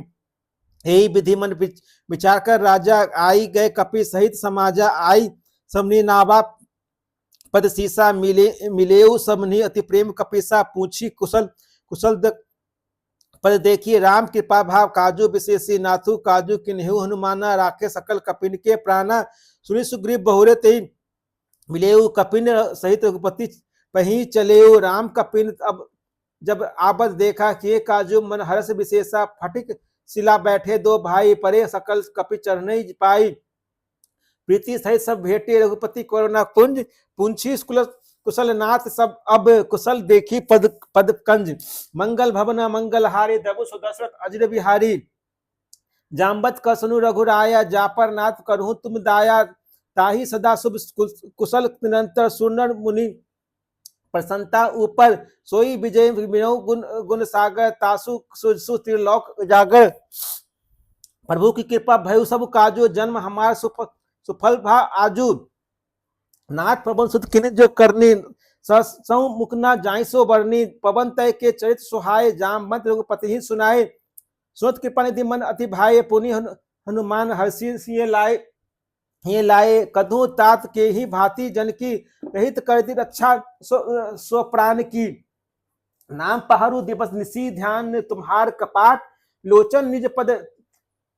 यही विधि मन विचार कर राजा आई गए कपि सहित समाजा। आई समनी नावा पद सीसा मिलेऊ सबनी अति प्रेम कपिसा। पूछी कुशल पद देखिए राम कृपा भाव काजू विशेषी। नाथु काजू किन्हु हनुमाना राखे सकल कपिन के प्राणा। सुनि सुग्रीव बहुरे ते मिलेऊ कपिन सहित रघुपति पही चलेऊ। राम कपिन अब जब आबद देखा कि काजू मन हर्ष विशेषा। फटिक शिला बैठे दो भाई परे सकल कपि चढ़ने पाई। प्रीति सहित सब भेटे रघुपति कोरोना कुंज। पूंछी कुशल नाथ सब अब कुशल देखी पद कंज। मंगल भवन मंगल हारे द्रवु सुदशरथ अजर बिहारी। जाम्बत कसनु रघुराया जापर नाथ करहु तुम दाया। ताही सदा शुभ कुशल निरंतर सुनर मुनि प्रसन्नता ऊपर सोई विजय विनो गुण गुण सागर तासु त्रिलोक जागर। प्रभु की कृपा भयु सब काजो जन्म हमार सुफल भा आजू। नाथ पवन सुत किन जो करनी सौ मुकना जाइसो बरनी। पवन तय के चरित सुहाय जामवंत रघुपति ही सुनाए। सुत कृपा निधि मन अति भाई पुनि हनुमान हर्षि सिय लाए। ये लाए कदू तात के ही भांति जन की रहित कर दी रक्षा स्व प्राण की। नाम पहारु दिवस निशी ध्यान तुम्हार कपाट। लोचन निज पद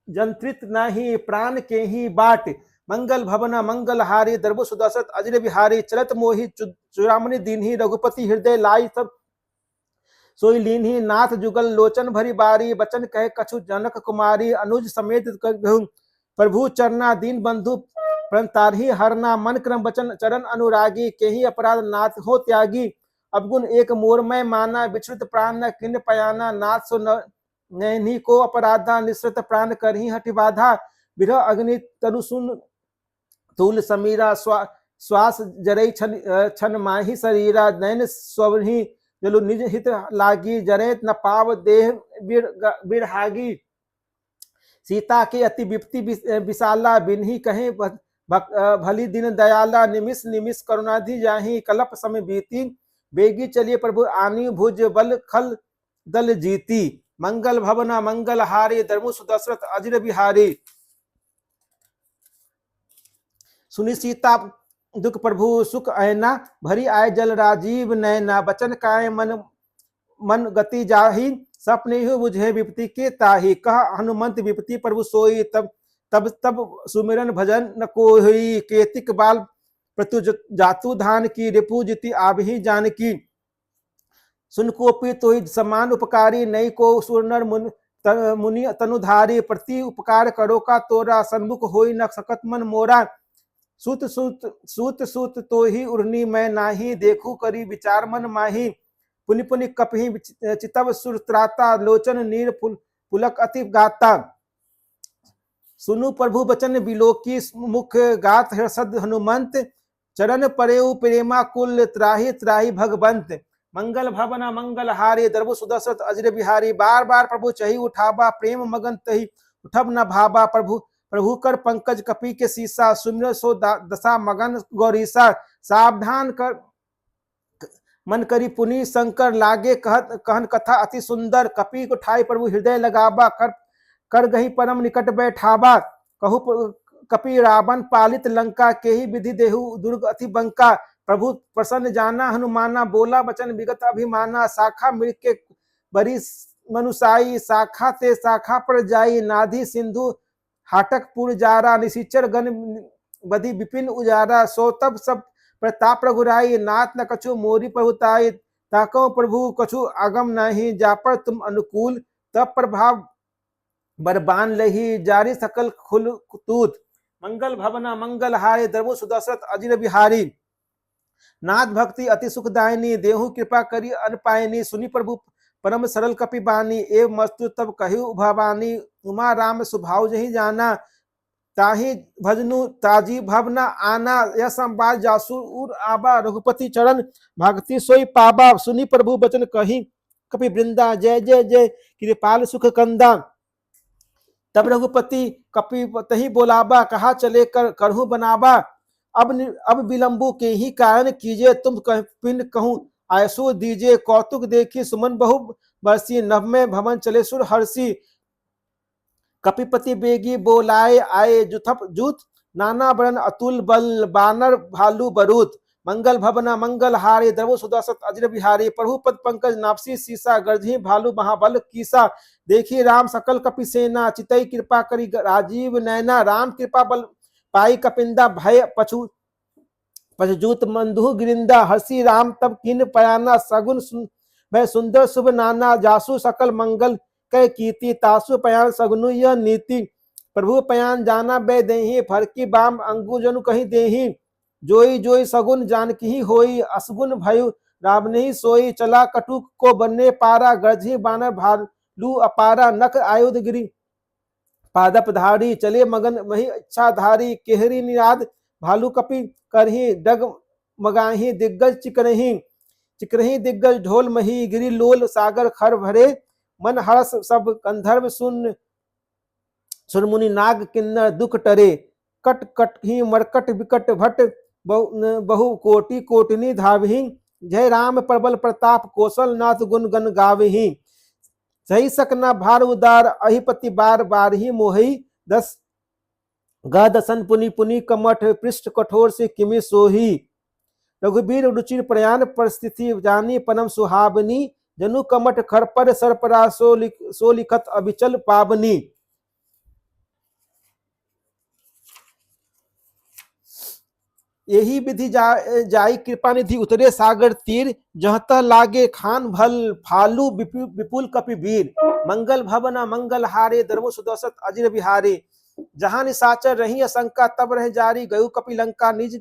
जंत्रित नाही प्राण के ही बाट। मंगल भवना मंगल हारी दर्बु सुदशरथ अजर बिहारी। चलत मोहि चुरामणि दीन्ही रघुपति हृदय लाई सब सोई लीन्ही। नाथ जुगल लोचन भरी बारी बचन कहे कछु जनक कुमारी। अनुज समेत प्रभु चरना दीन बंधु प्रणतारही हरना। मन क्रम वचन चरण अनुरागी के ही अपराध नाथ हो त्यागी। अवगुण एक मोरमय माना विचृत प्राण न किन पयाना। नाथ सो नैनी को अपराधा निश्रित प्राण करही हटि बाधा। विरह अग्नि तरु सुन तूल समीरा श्वास जरई छन माही शरीरा। नैन स्वहि जलु निज हित लागी जरे न पाव देह बिरहागी। सीता के अति विपत्ति विशाला बिन्ही कहे भली दिन दयाला। निमिष निमिष करुणाधि जाहि कलप समय बीती। बेगी चलिए प्रभु आनी भुज बल खल दल जीती। मंगल भवना मंगल हारी धर्मु सुदशरथ अजर बिहारी। सुनि सीता दुख प्रभु सुख ऐना। भरी आय जल राजीव नैना। बचन काय मन गति जाहि। सपने ही बुझे विपत्ति के ताहि। कह हनुमंत विपत्ति प्रभु सोई। तब सुमिरन भजन न कोई। केतिक बाल प्रतु जातु धान की। रिपु जिति आबही जान की। सुन कोपी तोहि समान उपकारी। नई को सुरनर मुनि तनुधारी। प्रति उपकार करो का तोरा। सन्मुख होई न सकत मन मोरा। सूत तो ही उर्नी मैं नाही। देखू करी विचार मन माही। पुनि पुनि कपहि चितव सुर त्राता। लोचन नीर पुलक अति गाता। सुनु प्रभु बचन बिलोकी। मुख गात हर्षद हनुमंत। चरण परेउ प्रेमा कुल त्राहि त्राहि भगवंत। मंगल भवना मंगल हारी दर्बु सुदशरथ अजर बिहारी। बार बार प्रभु चही उठाबा प्रेम मगन तही उठब न भाबा। प्रभु कर पंकज कपि के सीसा। सुमिर सो दशा मगन गौरीसा। सावधान कर मन करी पुनि शंकर लागे। कहन कथा अति सुंदर। कपि को ठाई प्रभु हृदय लगाबा। कर गही परम निकट बैठाबा। कहु कपि रावण पालित लंका। के ही विधि देहु दुर्ग अति बंका। प्रभु प्रसन्न जाना हनुमाना। बोला वचन विगत अभिमाना। शाखा मृग के बरी मनुसाई। शाखा ते शाखा पर जाई। नाधि सिंधु हाटक पुर जारा। निशिचर गण बधि विपिन उजारा। सो तब सब प्रताप रघुराई। नाथ न कछु मोरी प्रभुताई। ताको प्रभु कछु आगम नहीं। जापर तुम अनुकूल तब प्रभाव बरबान लही। जारी सकल खुल तूत। मंगल भवना मंगल हारी धर्मु सुदशरथ अजर बिहारी। नाथ भक्ति अति सुखदायिनी। देहु कृपा करी अनपायनी। सुनि प्रभु परम सरल कपि बानी। एव मस्तु तब कहु भवानी। उमा राम सुभाव जही जाना। ताहि भजनु ताजी भवना आना। यह संवाद जासु उर आबा। रघुपति चरण भक्ति सोई पाबा। सुनि प्रभु बचन कही कपि वृंदा। जय जय जय कृपाल सुख कंदा। तब रघुपति कपि तही बोलाबा। कहा चले करहु बनाबा। अब विलंबु के ही कारण कीजिए। तुम पिन कहूँ आयसो दीजिए। कौतुक देखी सुमन बहु बरसी। नभ में भवन चले सुर हर्षी। कपिपति बेगी बोलाए आए। जूथ नाना बरन अतुल बल। बानर भालू बरूत। मंगल भवना मंगल हारी द्रवु सुदशरथ अजर बिहारी। प्रभु पद पंकज नापसी सीसा। गर्जी भालू महाबल कीसा। देखी राम सकल कपि सेना। चितई कृपा करी राजीव नैना। राम कृपा बल पाई कपिंदा। भय पछजूत मंदु गिरिंदा। हर्षि राम तब किन पयाना। सगुन भय सुंदर शुभ नाना। जासु सकल मंगल कह कीर्ति। तासु पयान सगुनु यह नीति। प्रभु पयान जाना बै देहि। फरकी बाम अंगुजनु कहीं देहि। जोई जोई सगुन जानकी ही होई। असगुन भयु रावनेहि सोई। चला कटुक को बनने पारा। गर्जी बानर भालू अपारा। नख आयुध गिरी पादप धारी। चले मगन वही इच्छाधारी। केहरी निराद भालू कपि करही। डग मगाही दिग्गज चिकरही। चिकरही दिग्गज ढोल मही गिरी लोल सागर खर भरे मन हर्ष सब गंधर्व सुन सुरमुनि नाग किन्नर दुख टरे कट कट ही मरकट विकट भट बहु कोटि कोटिनी धावही जय राम प्रबल प्रताप कौशल नाथ गुण गण गावही सही सकना भार उदार अहिपति बार बार ही मोहि दस गा दसन पुनि पुनि कमठ पृष्ठ कठोर से किमि सोही रघुबीर रुचिर प्रयाण परिस्थिति जानी परम सुहावनी जनु कमठ खरपर सरपरा सो लिखत अभिचल पावनी। यही विधि जाई कृपा निधि उतरे सागर तीर जहत लागे खान भल फालू विपुल कपि वीर मंगल भवन मंगल हारे धर्मो सुदर्शत अजिर बिहारे जहां निशाचर रही असंका तब रह जारी गयु कपि लंका निज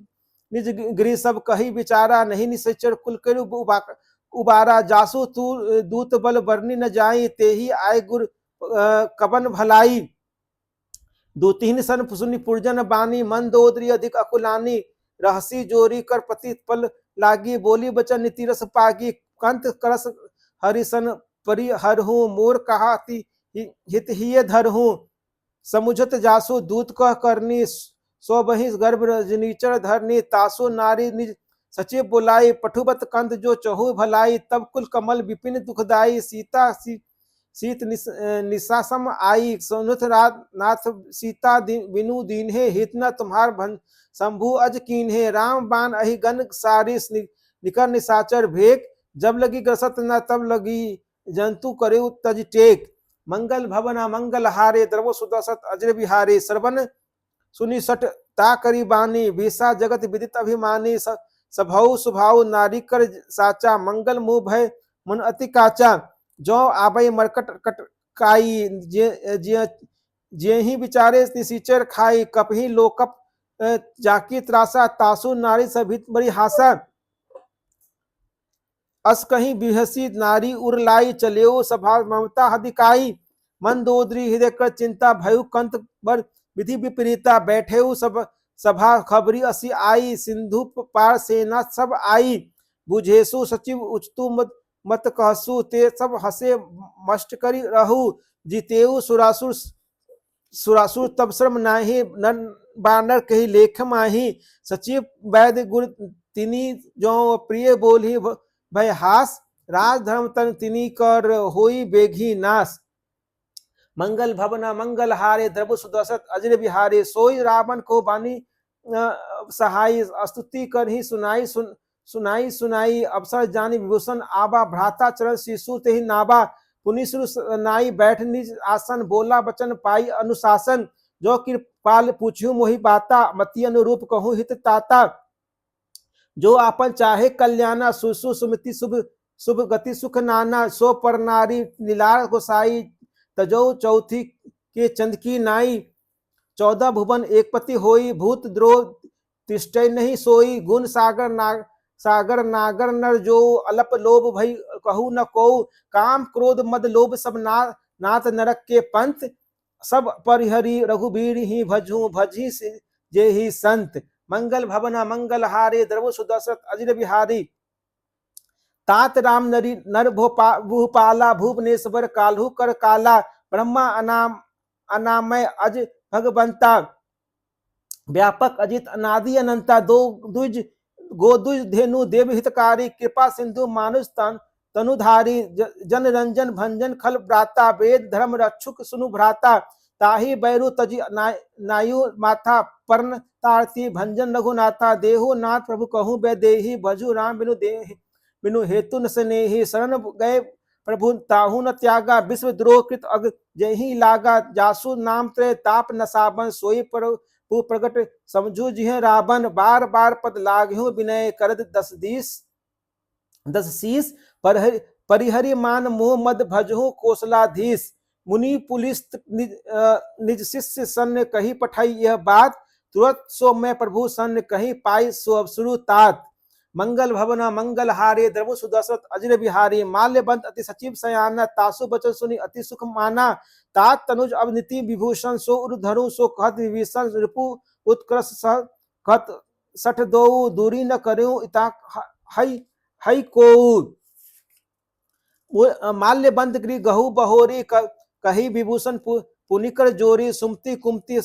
निज गृह सब कही विचारा नहीं निशचर कुल करु उबारा जासु तू दूत बल बरनी न जाई तेही आय गुर कबन भलाई दूतिहीन सन सुनि पुरजन बानी मंदोदरी अधिक अकुलानी रहसी जोरी कर पति पल लागी बोली बचन नीति रस पागी कंत करस हरिसन परि हरहूं मोर कहा हित हिय धरहूं समुझत जासु दूत कह करनी सो बहि गर्भ रजनीचर धरनी तासु नारी निज सचिव बुलाई पठुबत कंत जो चहु भलाई तब कुल कमल विपिन दुखदाई सीता सीत निशासम आई सुनुत नाथ सीता बिनु दीन्हे हित न तुम्हार भन शंभु अज कीन्हे राम बाण अहि गन सारी निकर निशाचर भेक जब लगी ग्रसत न तब लगी जंतु करे तज टेक मंगल भवन मंगल हारे द्रवो सुदर्शत अजर बिहारी श्रवण सुनि सट ता करी बानी भीषा जगत विदित अभिमानी सभाऊ सुभाऊ नारी कर साचा मंगल मुँह भय मन अति काचा जो आबई मरकट कटकाई जे ही विचारे निसीचर खाई कपही लोकप जाकी त्रासा तासु नारी सभित बड़ी हासा अस कहीं बिहसी नारी उरलाई चलेओ सभा ममता हदिकाई मंदोदरी हृदय कर चिंता भयु कंत बर विधि विपरीता बैठे सब सभा खबरी असी आई सिंधु पार सेना सब आई बुझेसु सचिव उचतु मत कहसु ते सब हसे मष्ट करी रहु जीतेऊ सुरासुर तब श्रम नाही नन बानर कही लेख माही सचिव वैद्य गुर तिनी जो प्रिय बोली भय हास राज धर्म तन तिनी कर होई बेघी नाश मंगल भवन मंगल हारे द्रव सुदर्शत अजर बिहारे सोई रावण को बानी सहाय स्तुति कर ही सुनाई अवसर जानी विभूषण आबा भ्राता चरण शिशु ते ही नाबा पुनिसुर नाई बैठ निज आसन बोला बचन पाई अनुशासन जो कृपाल पूछ्यू मोहि बाता मति अनुरूप कहूँ हित ताता जो आपन चाहे कल्याणा सुसु सुमति शुभ गति सुख नाना सो पर नारी लीलार गोसाई तजो चौथी के चंद की नाई 14 भुवन एक पति होई भूत द्रोह तिष्ठै नहीं सोई गुण सागर नागर नर जो अलप लोभ भई कहू न को काम क्रोध मद लोभ सब नाथ नरक के पंथ सब परिहरी रघुबीर ही भजू भजी से जे ही संत मंगल भवन मंगल हारे द्रव सुदर्शत अजर बिहारी तात राम नरी नर भूपाला भुवनेश्वर काल्हू कर काला ब्रह्मा अनामय अज भगवंता व्यापक अजित अनादि अनंता दो द्विज गोद्विज धेनु देव हितकारी कृपा सिंधु मानुष तनुधारी जन रंजन भंजन खल भ्राता वेद धर्म रक्षुक सुनु भ्राता ताही बैरु तजी नायु माथा पर्ण तारती भंजन रघुनाथा देहु नाथ प्रभु कहूँ बै देही भजु राम बिनु हेतु न स्नेही शरण गए प्रभु ताहु न त्यागा विश्व द्रोह कृत अग जही लागा जासु नाम त्रय ताप नसाबन सोई पर प्रगट समझू जिह रावण बार बार पद लाग्यू विनय करद 10 शीस परिहरि मान मोह मद भजहु कौशलाधीश मुनि पुलिस निज शिष्य सन कही पठाई यह बात तुरंत सो मैं प्रभु सन कही पाई सो अवसरु तात मंगल भवन मंगल हारे द्रव सुदर्शत अजर बिहारी माल्यवंत अति सचिव सयाना तासु बचन सुनी अति सुख माना तात तनुज अवनीति विभूषण सो उर्धरु सो कहत विभीषण रिपु उत्कर्ष कहत सठ दो दूरी न करूं इता हई को माल्य बंद गृह गहु बहोरी कही विभूषण पुनिकर जोरी सुमति कुमति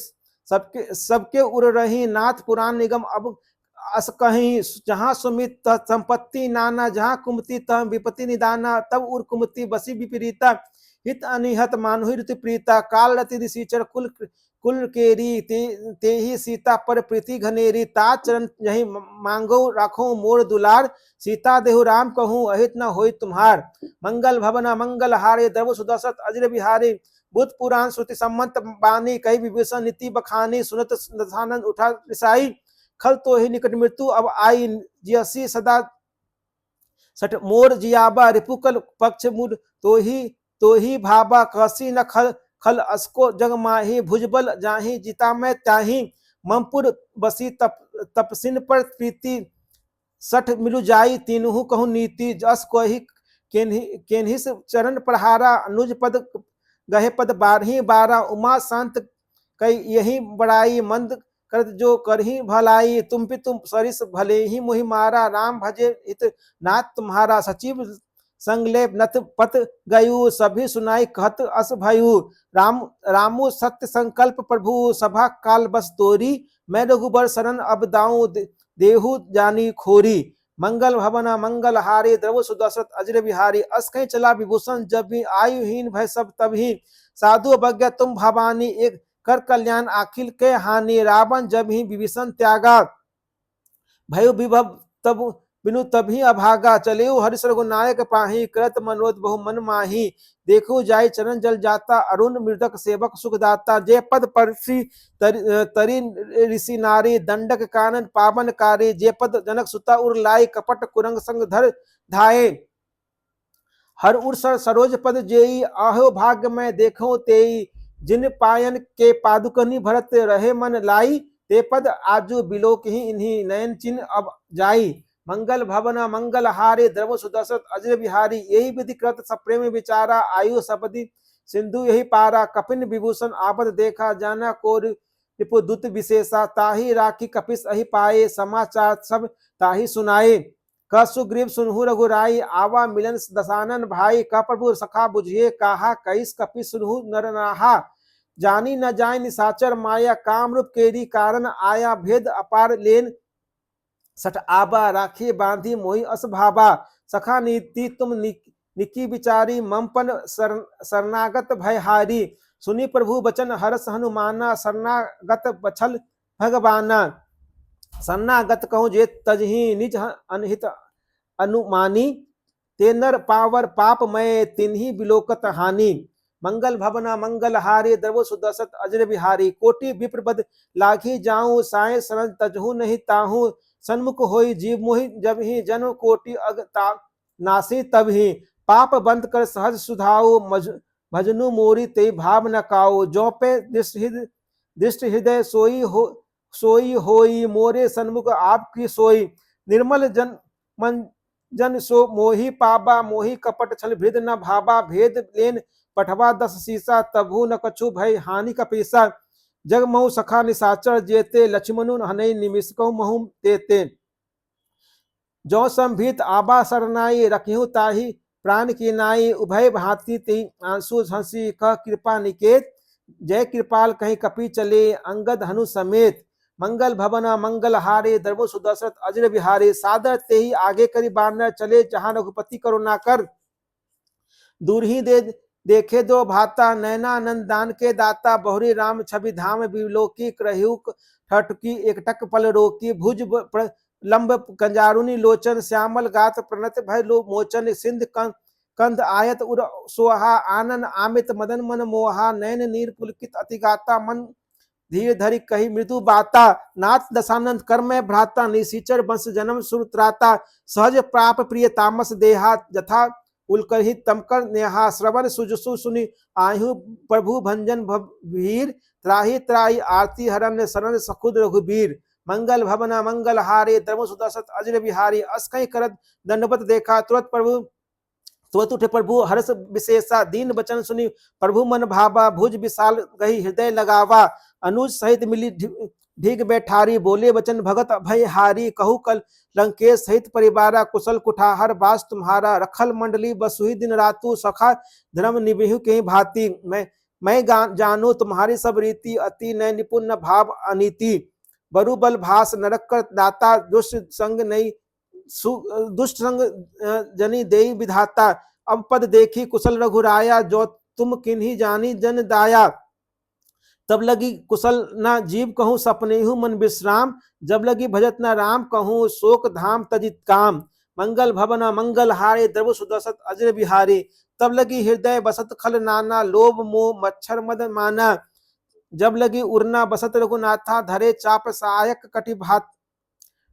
सबके सबके उड़ रही नाथ पुराण निगम अब अस कहीं जहाँ सुमित संपत्ति नाना जहाँ कुमति तह विपत्ति निदाना तब उर कुमति बसी विपरीता हित अनिहत मानुहि ऋतु प्रीता काल रति ऋषिचर कुल कुल केरी ते ही सीता पर प्रीति घनेरी ता चरण यही मांगो राखो मोर दुलार सीता देहु राम कहूँ अहित न होई तुम्हार मंगल भवन मंगल हारे द्रव सुदर्शत अजर बिहारी बुद्ध पुराण श्रुति सम्मत बानी कई विभीषण नीति बखानी सुनत दशानंद उठा रिसाई खल तो ही निकट मृत्यु अब आई जियसी सदा सट मोर जियाबा रिपुकल पक्ष मुड तो ही भाबा कसी न खल खल अस्को जग माही भुजबल जाही जिता में त्याही ममपुर बसी तपसिन पर प्रीति सठ मिलु जाई तीनहु कहु नीति जस कोहि केनहिस चरण प्रहारा अनुज पद गहे पद बारही बारा उमा शांत कई यही बड़ाई मंद करत जो करही भलाई तुम भी तुम सरिस भले ही मुहि मारा राम भजे हित नाथ तुम्हारा सचिव संगलेप नथ पत गयु सभी सुनाई कहत अस भयु रामु सत्य संकल्प प्रभु सभा काल बस तोरी मैं रघुबर शरण अब दाऊं देहु जानी खोरी मंगल भवन मंगल हारे द्रव सुदर्शत अजर बिहारी अस कहीं चला विभूषण जब भी आयुहीन भय सब तभी साधु अवज्ञा तुम भवानी एक कर कल्याण अखिल के हानि रावण जब ही विभीषण त्यागा भयो विभव तब बिनु तभी अभागा चले हरिश रघुनायक पाही कृत मनोज बहु मन माही देखो जाय चरण जल जाता अरुण मृदक सेवक सुखदाता जय पद परसी तरी ऋषि नारी दंडक कानन पावन कारी जय पद जनक सुता उर लाई कपट कुरंग संग धर धाये हर उर सरोज पद जेई आहो भाग्य में देखो तेई जिन पायन के पादुकनी भरत रहे मन लाई ते पद आजू बिलोक ही इन्हीं नयन चिन्ह अब जाई मंगल भवन मंगल हारे द्रव सुदर्शत अजर बिहारी यही विधि कृत सप्रेम विचारा आयु सपदि सिंधु यही पारा कपिन विभूषण आपद देखा जाना कोर रिपु दुत विशेषा ताही राखी कपिस अहि पाए समाचार सब ताही सुनाए क सुग्रीव सुनहु रघुराई आवा मिलन दसानन भाई का प्रभु सखा बुझिए कहा कईस कपिस सुनहु नरनाहा जानी न जाय निसाचर माया काम रूप केरी कारण आया भेद अपार लेन सठ आबा राखी बांधी मोहि अस भाबा सखा नीति तुम निकी विचारी ममपन शरणागत भयहारी सुनी प्रभु बचन हरस हनुमाना शरणागत बछल भगवाना शरणागत कहूँ जे तजही निज अनहित अनुमानी तेनर पावर पाप मय तिन्ही बिलोकत हानि मंगल भवना मंगल हारे द्रव सुदर्शत अजर बिहारी कोटि विप्र बद लाखी जाऊं साय शरण तजहू नहीं ताहू सन्मुख होई जीव मोहि जब ही जन्म कोटि अगता नासी तब ही पाप बंद कर सहज सुधाओ भजनु मोरी ते भाव न काओ जो पे दृष्ट हृदय सोई होई मोरे सन्मुख आपकी सोई निर्मल जन मन जन सो मोहि पाबा मोहि कपट छल भृद न भाबा भेद लेन पठवा 10 सीसा तभु न कछु भय हानि कपीसा जग महु सखा निसाचर जेते लक्ष्मणु हनई निमिष कहु महु तेते जो संभीत आबा सरनाई रखिहु ताही प्राण की नाई उभय भांति ती आंसू हंसी कह कृपा निकेत जय कृपाल कहीं कपि चले अंगद हनु समेत मंगल भवन मंगल हारे द्रव सुदर्शत अजर बिहारी सादर ते ही आगे करी बानर चले जहां रघुपति करुणा कर दूर ही देखे दो भाता नैनानंद दान के दाता बहुरी राम छवि धाम विलोकी करहु ठटकी एकटक पल रोकी भुज लंब कंजारुनी लोचन श्यामल गात प्रणत भय लो मोचन सिंध कंद आयत उर सोहा आनन आमित मदन मन मोहा नैन नीर पुलकित अतिगाता मन धीर धरि कही मृदु बाता नाथ दशानंद कर में भ्राता निशिचर बंश जन्म सुरत्राता सहज प्राप प्रिय तामस देहा जथा उलकही तमकर नेहा श्रवण सुजसु सुनि आयु प्रभु भंजन भीर त्राही त्राही आरती हरण शरण सखुद रघुबीर मंगल भवना मंगल हारे द्रव सुदर्शत अजर बिहारी अस्कई करत दंडवत देखा तुरंत उठे प्रभु हर्ष विशेषा दीन बचन सुनी प्रभु मन भावा भुज विशाल गही हृदय लगावा अनुज सहित मिली भीग बैठारी, बोले बचन भगत अभय हारी, कहू कल लंकेश सहित परिवारा, कुशल कुठाहर बास तुम्हारा, रखल मंडली बसुही दिन रातु, सखा धर्म निबिहु के भांति, मैं जानू तुम्हारी सब रीति, अति न निपुण न भाव अनीति, बरु बल भास नरक कर दाता, दुष्ट संग नहीं दुष्ट संग जनी देई विधाता, अब पद देखी कुशल रघुराया, जो तुम किन्हीं जानी जन दाया, तब लगी कुशल ना जीव कहूँ सपने हूँ मन विश्राम, जब लगी भजत न राम कहूँ शोक धाम तजित काम, मंगल भवन मंगल हारे द्रव सुदसत अजर बिहारी, तब लगी हृदय बसत खल नाना, लोभ मोह मच्छर मद माना, जब लगी उड़ना बसत रघुनाथा, धरे चाप सहायक कटि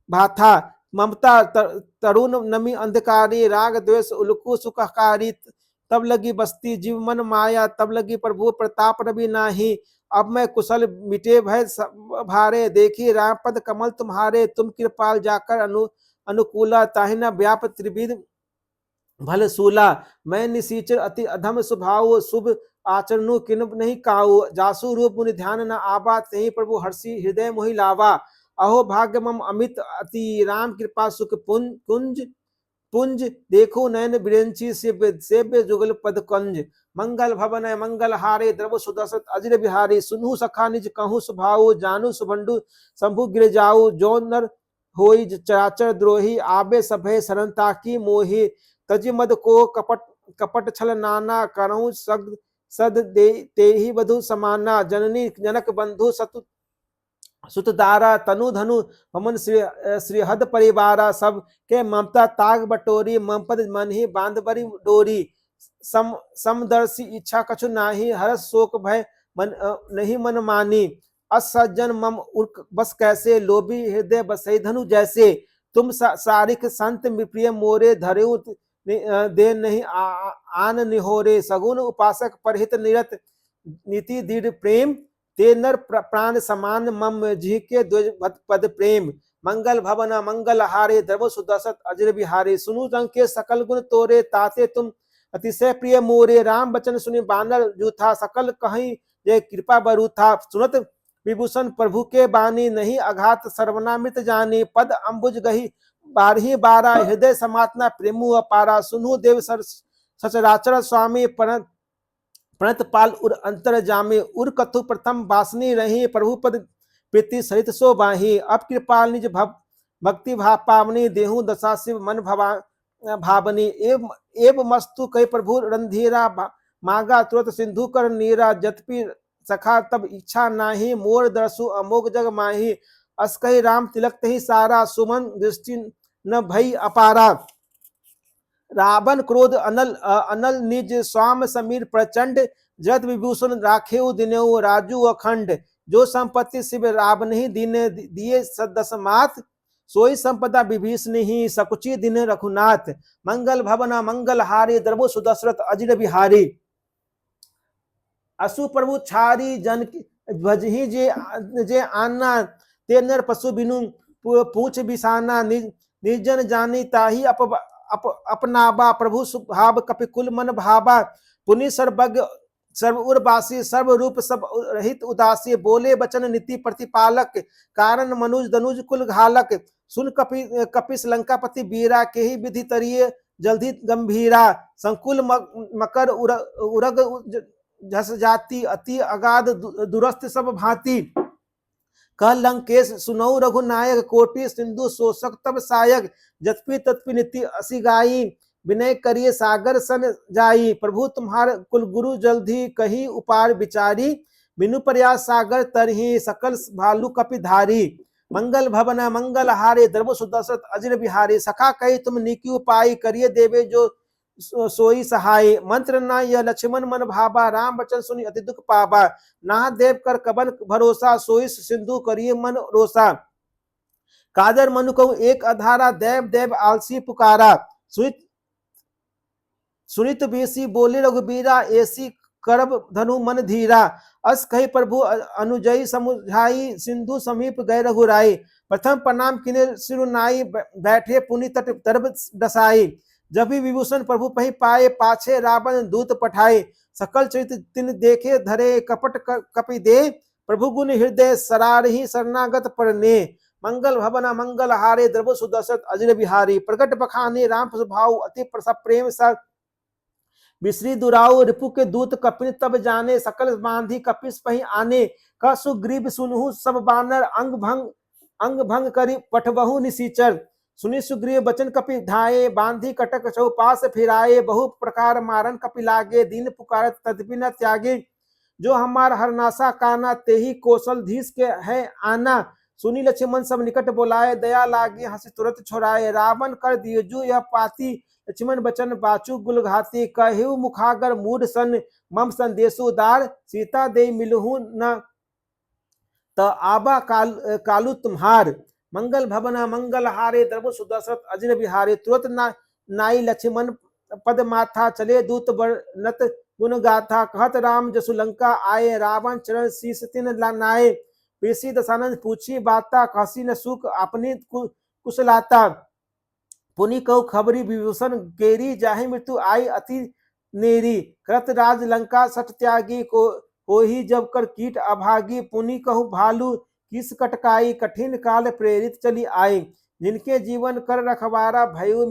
भाथा, ममता तरुण नमी अंधकारी, राग द्वेष उल्कु सुखकारी, तब लगी बस्ती जीव मन माया, तब लगी प्रभु प्रताप रवि नाही, अब मैं कुशल मिटे भय भारे, देखी राम पद कमल तुम्हारे, तुम कृपाल जाकर अनुकूला, ताहि न व्याप त्रिविध भल सूला, मैं निसीचर अति अधम स्वभाव, शुभ आचरणु किन नहीं काऊ, जासु रूप मुनि ध्यान न आबा, तही प्रभु हर्षि हृदय मोहि लावा, अहो भाग्य मम अमित अति, राम कृपा सुख कुंज पुंज, देखो नयन बिरंची सेव्य जुगल पद कंज, मंगल भवन मंगल हारे द्रव सुदसत अजर बिहारी, सुनहु सखा निज कहूँ स्वभाव, जानू सुभंडु शंभु गिर जाऊ, जो नर होई चराचर द्रोही, आबे सभय सरनता की मोही, तज मद को कपट छल नाना, करऊं सद दे तेहि वधु समाना, जननी जनक बंधु सुतदारा, तनु धनु पवन श्रीहद परिवारा, सब के ममता ताग बटोरी, ममपद मन ही बांध बरी डोरी, समदर्शी इच्छा कछु नाही, हरस शोक भय मन नहीं मन मानी, असज्जन मम उर्क बस कैसे, लोभी हृदय बसई धनु जैसे, तुम सारिक संत प्रिय मोरे, धरेउ दे नहीं आन निहोरे, सगुन उपासक परहित निरत, नीति दृढ़ प्रेम, ते नर प्राण समान, मम झिके पद प्रेम, मंगल भवन मंगल हारे द्रव सुदसत अजर बिहारी, सुनु रंग के सकल गुण तोरे, ताते तुम अतिशय प्रिय मोरे, राम बचन सुनि बानर जूथा, सकल कहीं ये कृपा बरूथा, सुनत विभूषण प्रभु के बानी, नहीं अघात सर्वनामृत जानी, पद अम्बुज गही बारही बारा, हृदय समातना प्रेमु अपारा, सुनु देव सचराचर स्वामी, प्रणत पाल उर अंतर जामे, उर कथु प्रथम बासनी रही, प्रभु पद प्रीति सहित सो बाही, अब कृपाल निज भक्ति भाव पावनी, देहु दशा शिव मन भावनी, एव मस्तु कई प्रभु रंधीरा, मागा तुरत सिंधु कर नीरा, जतपि सखा तब इच्छा नाही, मोर दरसु अमोघ जग माही, अस कही राम तिलक तही सारा, सुमन दृष्टि न भई अपारा, रावण क्रोध अनल निज, स्वाम समीर प्रचंड, जत विभूषण राखेउ दिनेउ, राजू अखंड, जो संपत्ति शिव रावण ही दीने दिए दस मात, सोई संपदा विभीषण ही, सकुची दिन रघुनाथ, मंगल भवन मंगल हारी, द्रव सुदशरथ अजर बिहारी, असु प्रभु छारी जन भजही जे आना, ते नर पशु बिनु पूछ बिसाना, निर्जन जानी ताही अपनाबा, प्रभु सुभाव कपिकुल मन भाबा, पुनि सर्वज्ञ सर्व उर्वासी, सर्व रूप सब रहित उदासी, बोले बचन नीति प्रतिपालक, कारण मनुज दनुज कुल घालक, सुन कपिस लंकापति बीरा, के ही विधि तरिये जल्दी गंभीरा, संकुल मकर उरग झस जाति, अति अगाध दुरस्त सब भांति, कह लंकेश सुनऊ रघुनायक, कोटि सिंधु शोषक तब सायक, जतपि तत्पि नीति असी गाई, विनय करिए सागर सन जाई, प्रभु तुम्हार कुल गुरु जल्दी कही उपार विचारी, बिनु प्रयास सागर तरही, सकल भालू कपि धारी, मंगल भवन मंगल हारे द्रव सुदशरथ अजर बिहारी, सखा कही तुम नीकी उपाय, करिए देवे जो सोई सहाय, मंत्र न यह लक्ष्मण मन भाबा, राम बचन सुनि अति दुख पाबा, नाह देव कर कबन भरोसा, सोई सिंधु करिए मन रोसा, कादर मनु कहूँ एक अधारा, देव देव आलसी पुकारा, सुनित बेसी बोले रघुबीरा, ऐसी करब धनु मन धीरा, अस कही प्रभु अनुजयी समुझाई, सिंधु समीप गए रघुराई, प्रथम प्रणाम किने सिरुनाई, बैठे पुनि तट दर्भ दसाई, जब भी विभूषण प्रभु पही पाए, पाछे रावण दूत पठाए, सकल चरित तिन देखे धरे, कपट कपि दे प्रभु गुण हृदय सरारही शरणागत परने। मंगल भवन मंगल हारे द्रव सुदशरथ अजर बिहारी। प्रकट बखाने राम स्वभाव अति प्रेम सा मिश्री दुराऊ। रिपु के दूत कपिन तब जाने। सकल बांधी कपिस पही आने। क सुग्रीव सुनहु सब बानर। अंग भंग करी पठबहु निसीचर। सुनि सुग्रीव बचन कपि धाये। बांधी कटक चौपास फिराए। बहु प्रकार मारन कपि लागे। दीन पुकारत तदपि न त्यागे। जो हमार हरनासा काना। तेही कौशल धीस के है आना। सुनी लक्ष्मण सब निकट बोलाए। दया लागे हंसी तुरंत छोड़ाए। रावण कर दियजु यह पाती। लक्ष्मण बचन बाचु गुल घाती। कहु मुखागर मूढ़ सन। मम संदेशु दार। सीता दे मिलहु न त आबा कालू तुम्हार। मंगल भवन मंगल हारे द्रव सुदशरथ अजर बिहारी। तुरंत नाई लक्ष्मण पद माथा। चले दूत बरनत गुण गाथा। कहत राम जसु लंका आए। रावण चरण शीस तिन नाये। पेशी दशानंद पूछी बाता। कहसी न सुख अपनी कुशलाता। पुनि कहु खबरी विभूषण केरी। जाहि मृत्यु आई अति नेरी। करत राज लंका सठ त्यागी। को ही जब कर कीट अभागी। पुनि कहु भालू किस कटकाई। कठिन काल प्रेरित चली आए। जिनके जीवन कर रखवारा। भयु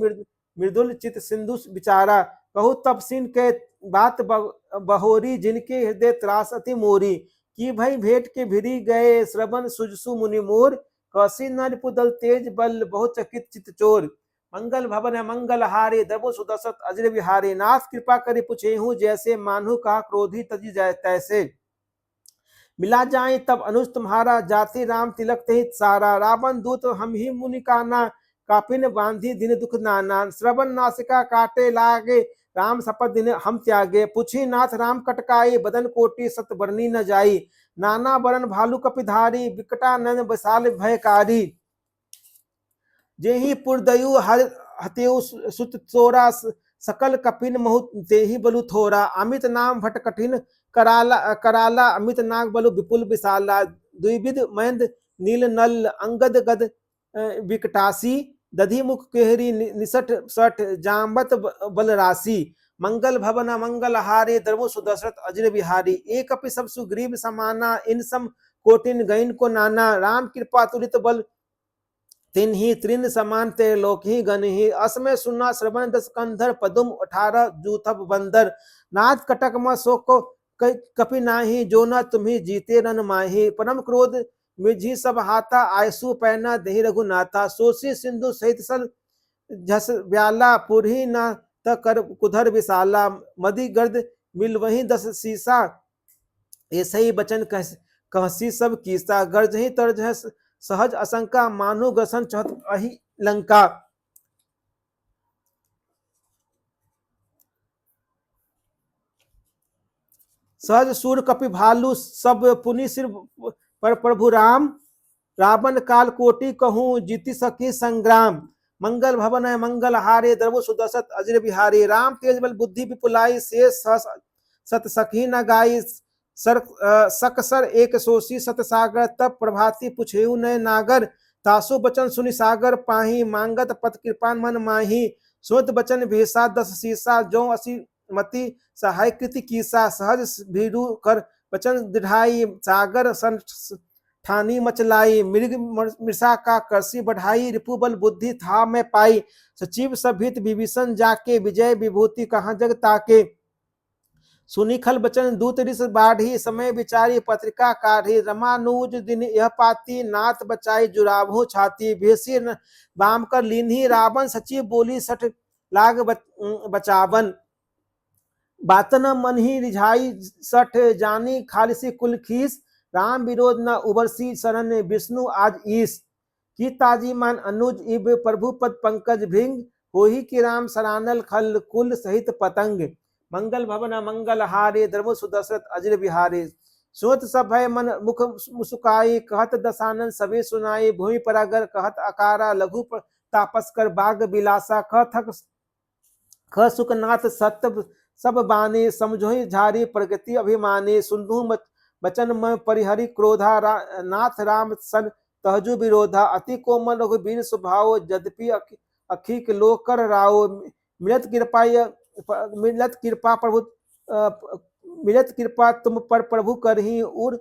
मृदुल चित सिंधु विचारा। कहु तपसिन के बात बहोरी। जिनके हृदय त्रास अति मोरी। की भई भेंट के भिरी गए। श्रवण सुजसु मुनि मोर। कौसी नर पुदल तेज बल। बहु चकित चित चोर। मंगल भवन मंगल हारे द्रव सुदशरथ अजर बिहारी। नाथ कृपा करि पुछेहु जैसे। मानु कहा क्रोधी तजी जाय तैसे। मिला जाए तब अनुज तुम्हारा। जाति राम तिलक ते सारा। रावण दूत हम ही मुनि काना। कापिन बांधी दिन दुख नाना। श्रवण नासिका काटे लागे। राम शपथ दिन हम त्यागे। पूछी नाथ राम कटकाई। बदन कोटि सत बरनी न जाई। नाना बरन भालू कपिधारी। विकटानन बसाल भयकारी। जेहि पुरदयु हतेउ सुत चोरा। सकल कपिन महु तेहि बलु थोरा। अमित नाम भट कठिन कराला। अमित नाग बलु विपुल विशाला। द्विविध महेंद्र नील नल। अंगद गद विकटासी। दधि मुख केहरी निसठ सठ। जामवत बल राशि। मंगल भवन मंगल हारे द्रव सुदशरथ अजर बिहारी। एक कपि सब सुग्रीव समाना। इन सम कोटिन गैन को नाना। राम कृपा तुलित बल तिन्हि त्रिन समान ते लोकहि गणहि। असमय सुना श्रवण दस कंधर। पदुम 18 जूथब बंदर। नाथ कटक म शोक कपि नाही। जो न तुम्हि जीते रन माही। परम क्रोध मिझी सब हाथा। आयसु पैना देहि रघुनाथा। सोसी सिंधु सहित सल झस ब्याला। पुरहि न त कर कुधर विशाला। मदि गर्द मिल वही 10 सीसा। ऐसे ही बचन कहसी सब कीसा। गर्जहि तरजह सहज असंका। मानु ग्रसन चहत अहि लंका। सहज सूर कपि भालू सब। पुनि सिर पर प्रभु राम। रावण काल कोटि कहूँ जीति सकी संग्राम। मंगल भवन मंगल हारे द्रव सुदशरथ अजर बिहारी। राम तेज बल बुद्धि विपुलाई। शेष सत सखी न गाई। सकसर एक सोशी सत सागर। तब प्रभाती पुछेउ नय नागर। तासु बचन सुनि सागर पाही। मांगत पत कृपा मन माही। सुत बचन भेषा 10 सीसा। जो असी मति सहाय कृति कीसा। सहज भीरु कर बचन दृढ़ाई। सागर सन ठानी मचलाई। मृग मृषा का करसी बढ़ाई। रिपु बल बुद्धि था मैं पाई। सचिव सभित विभीषण जाके। विजय विभूति कहाँ जग ताके। सुनि खल बचन दूत ऋष बाढ़ी। समय विचारी पत्रिका काढ़ी। रमानुज दिन यह पाती। नाथ बचाई जुराभु छाती। भेषी बाम कर लीन्ही। रावण सचिव बोली सठ लाग बचावन। बातन मन ही रिझाई सठ। जानी खालिसी कुल खीस। राम विरोध न उबरसी शरण। विष्णु आज ईस। की ताजी मान अनुज इब। प्रभु पद पंकज भृंग। होही की राम सरानल खल कुल सहित पतंग। मंगल भवन मंगल हारे द्रव सुदशरथ अजर बिहारी। सोत सब भय मन मुख मुसुकाई। कहत दशानन सबे सुनाई। भूमि पर अगर कहत अकारा। लघु तापस कर बाग बिलासा। ख सुखनाथ सत्य सब बाने। समझोहि झारी प्रगति अभिमानी। सुनहु बचन में परिहरि क्रोधा। नाथ राम सन तहजु विरोधा। अति कोमल रघुबीर स्वभाव। यद्यपि अखिक लोक कर राव। मिलत कृपा प्रभु मिलत कृपा तुम पर प्रभु करही। उर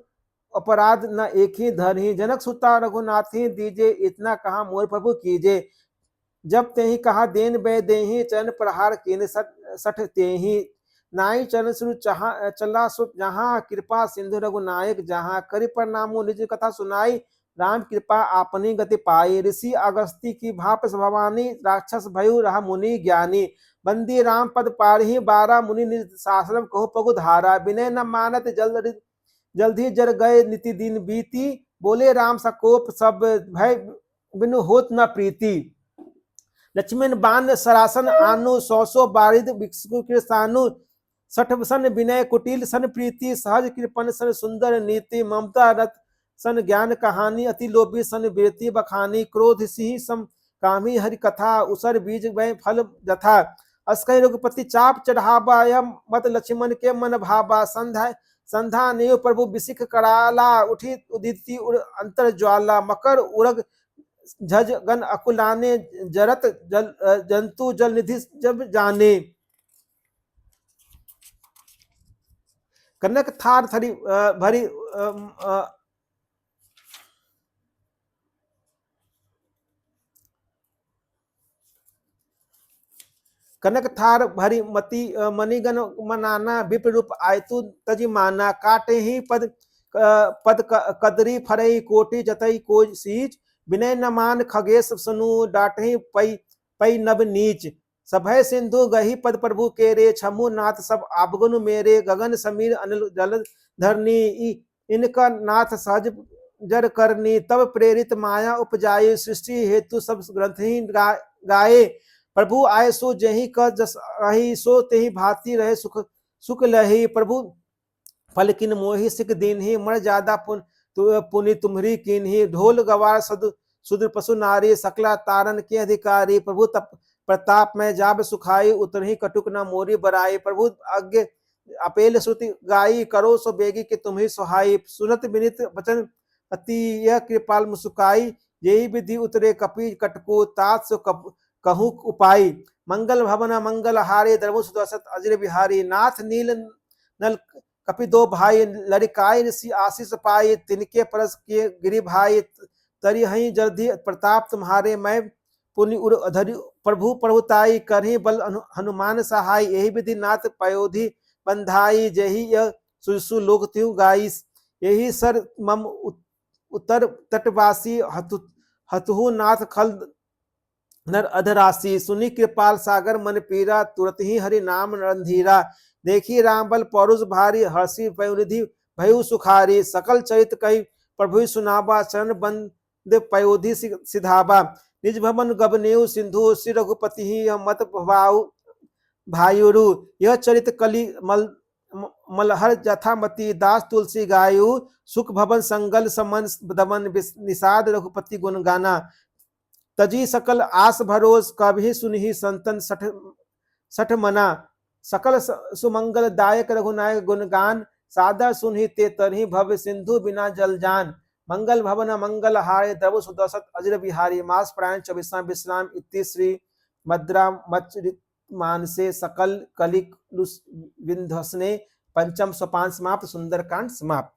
अपराध न एक ही धरही, जनक सुता रघुनाथी दीजे, इतना कहा मोर प्रभु कीजे। जब तेहि कहा देन बै देहि, चरण प्रहार कीन सठ तेहि। नाई चरण सुर चला सुत जहाँ, कृपा सिंधु रघुनायक जहाँ। करि प्रणामो निज कथा सुनाई, राम कृपा आपनी गति पाई। ऋषि अगस्ती की भाप भवानी, राक्षस भयु रहा मुनि ज्ञानी। बंदी राम पद पारही, 12 मुनि निज शासनम कहु पगु धारा। विनय न मानत जल्दी जर गए, निति दिन बीती। बोले राम सकोप सब भय, बिनु होत न प्रीति। लक्ष्मण बाण सरासन आनु, 100 बारिद भिक्षु कृसानु। 60 सन विनय कुटिल सन प्रीति, सहज कृपन सन सुंदर नीति। ममता रथ सन ज्ञान कहानी, अति लोभी सन वीरति बखानी। क्रोध सिंह सम कामी हरि कथा, उसर बीज वै फल जथा। अस्कई रघुपति चाप चढ़ावा, यह मत लक्ष्मण के मन भावा। संधा नेव प्रभु बिसिख कराला, उठी उदिति उड़ अंतर ज्वाला। मकर उरग झज गन अकुलाने, जरत जंतु जल निधि जब जाने। कनक थार थरी भरी कनक थार भरी मति, मणिगण मनाना। विप्र रूप आयतु तजि माना, काटे ही पद कदरी फरई कोटि जतई कोज सीच। विनय न मान खगेश सनु, डांटहि पई नभ नीच। सभय सिंधु गही पद प्रभु के रे, छमु नाथ सब आपगुन मेरे। गगन समीर अनिल जल धरनी, इनका नाथ सहज जर करनी। तब प्रेरित माया उपजाये, सृष्टि हेतु सब ग्रंथ ही गाये। प्रभु आय सो जही क जस रही, सो तेहि भांति रहे सुख लही। प्रभु फल किन मोहि सिख दीन्हि, मर जादा पुनि तुम्हरी कीन्हि। ढोल गवार सुदृ पशु नारी, सकला तारन के अधिकारी। प्रभु तप प्रताप में जाब सुखाई, उतरही कटुक न मोरी बराई। प्रभु आज्ञ अपेल श्रुति गाई, करो सो बेगी के तुम्ही सुहाई। सुनत विनित वचन अति यह कृपाल मुस्काई, यही विधि उतरे कपि कटको, तात सो कहूँ उपाय। मंगल भवन मंगल हारे, द्रवु सुदर्शत अजर बिहारी। नाथ नील नल कपि दो भाई, लड़िकाई ऋषि आशीष पाए। तिनके परस के गिरि भाई, तरि हई जल्दी प्रताप तुम्हारे। मैं पुनि उर अधरि प्रभु प्रभुताई, करही बल हनुमान सहाय। यही विधि नाथ पयोधि बंधाई, जही यह सुसु लोक त्यु गाइस। यही सर मम उत्तर तटवासी, हतुहु नाथ खल नर अधराशि। सुनी कृपाल सागर मन पीरा, तुरत ही हरि नाम रणधीरा। देखी राम बल पौरुष भारी, हर्षि पयोनिधि भयु सुखारी। सकल चरित कही प्रभु सुनावा, चरण बंद पयोधि सिधावा। निज भवन गबनेउ सिंधु, श्री रघुपति ही मत भाऊ भायुरु। यह चरित कलि मलहर जथामती, दास तुलसी गायु। सुख भवन संगल समन दमन, निषाद रघुपति गुण गाना। तजी सकल आस भरोस, कभी सुनहि संतन सठ मना। सकल सुमंगल दायक रघुनायक गुणगान, सादर सुनहि ते तरहि भव सिंधु बिना जल जान। मंगल भवन मंगल हारे, द्रवु सुदर्शत अजर बिहारी। मास प्राण 24 विश्राम, इति श्री मद्रा मचरित मानसे। सकल कलिक विंध्वसने, पंचम सोपान समाप्त। सुंदरकांड समाप्त।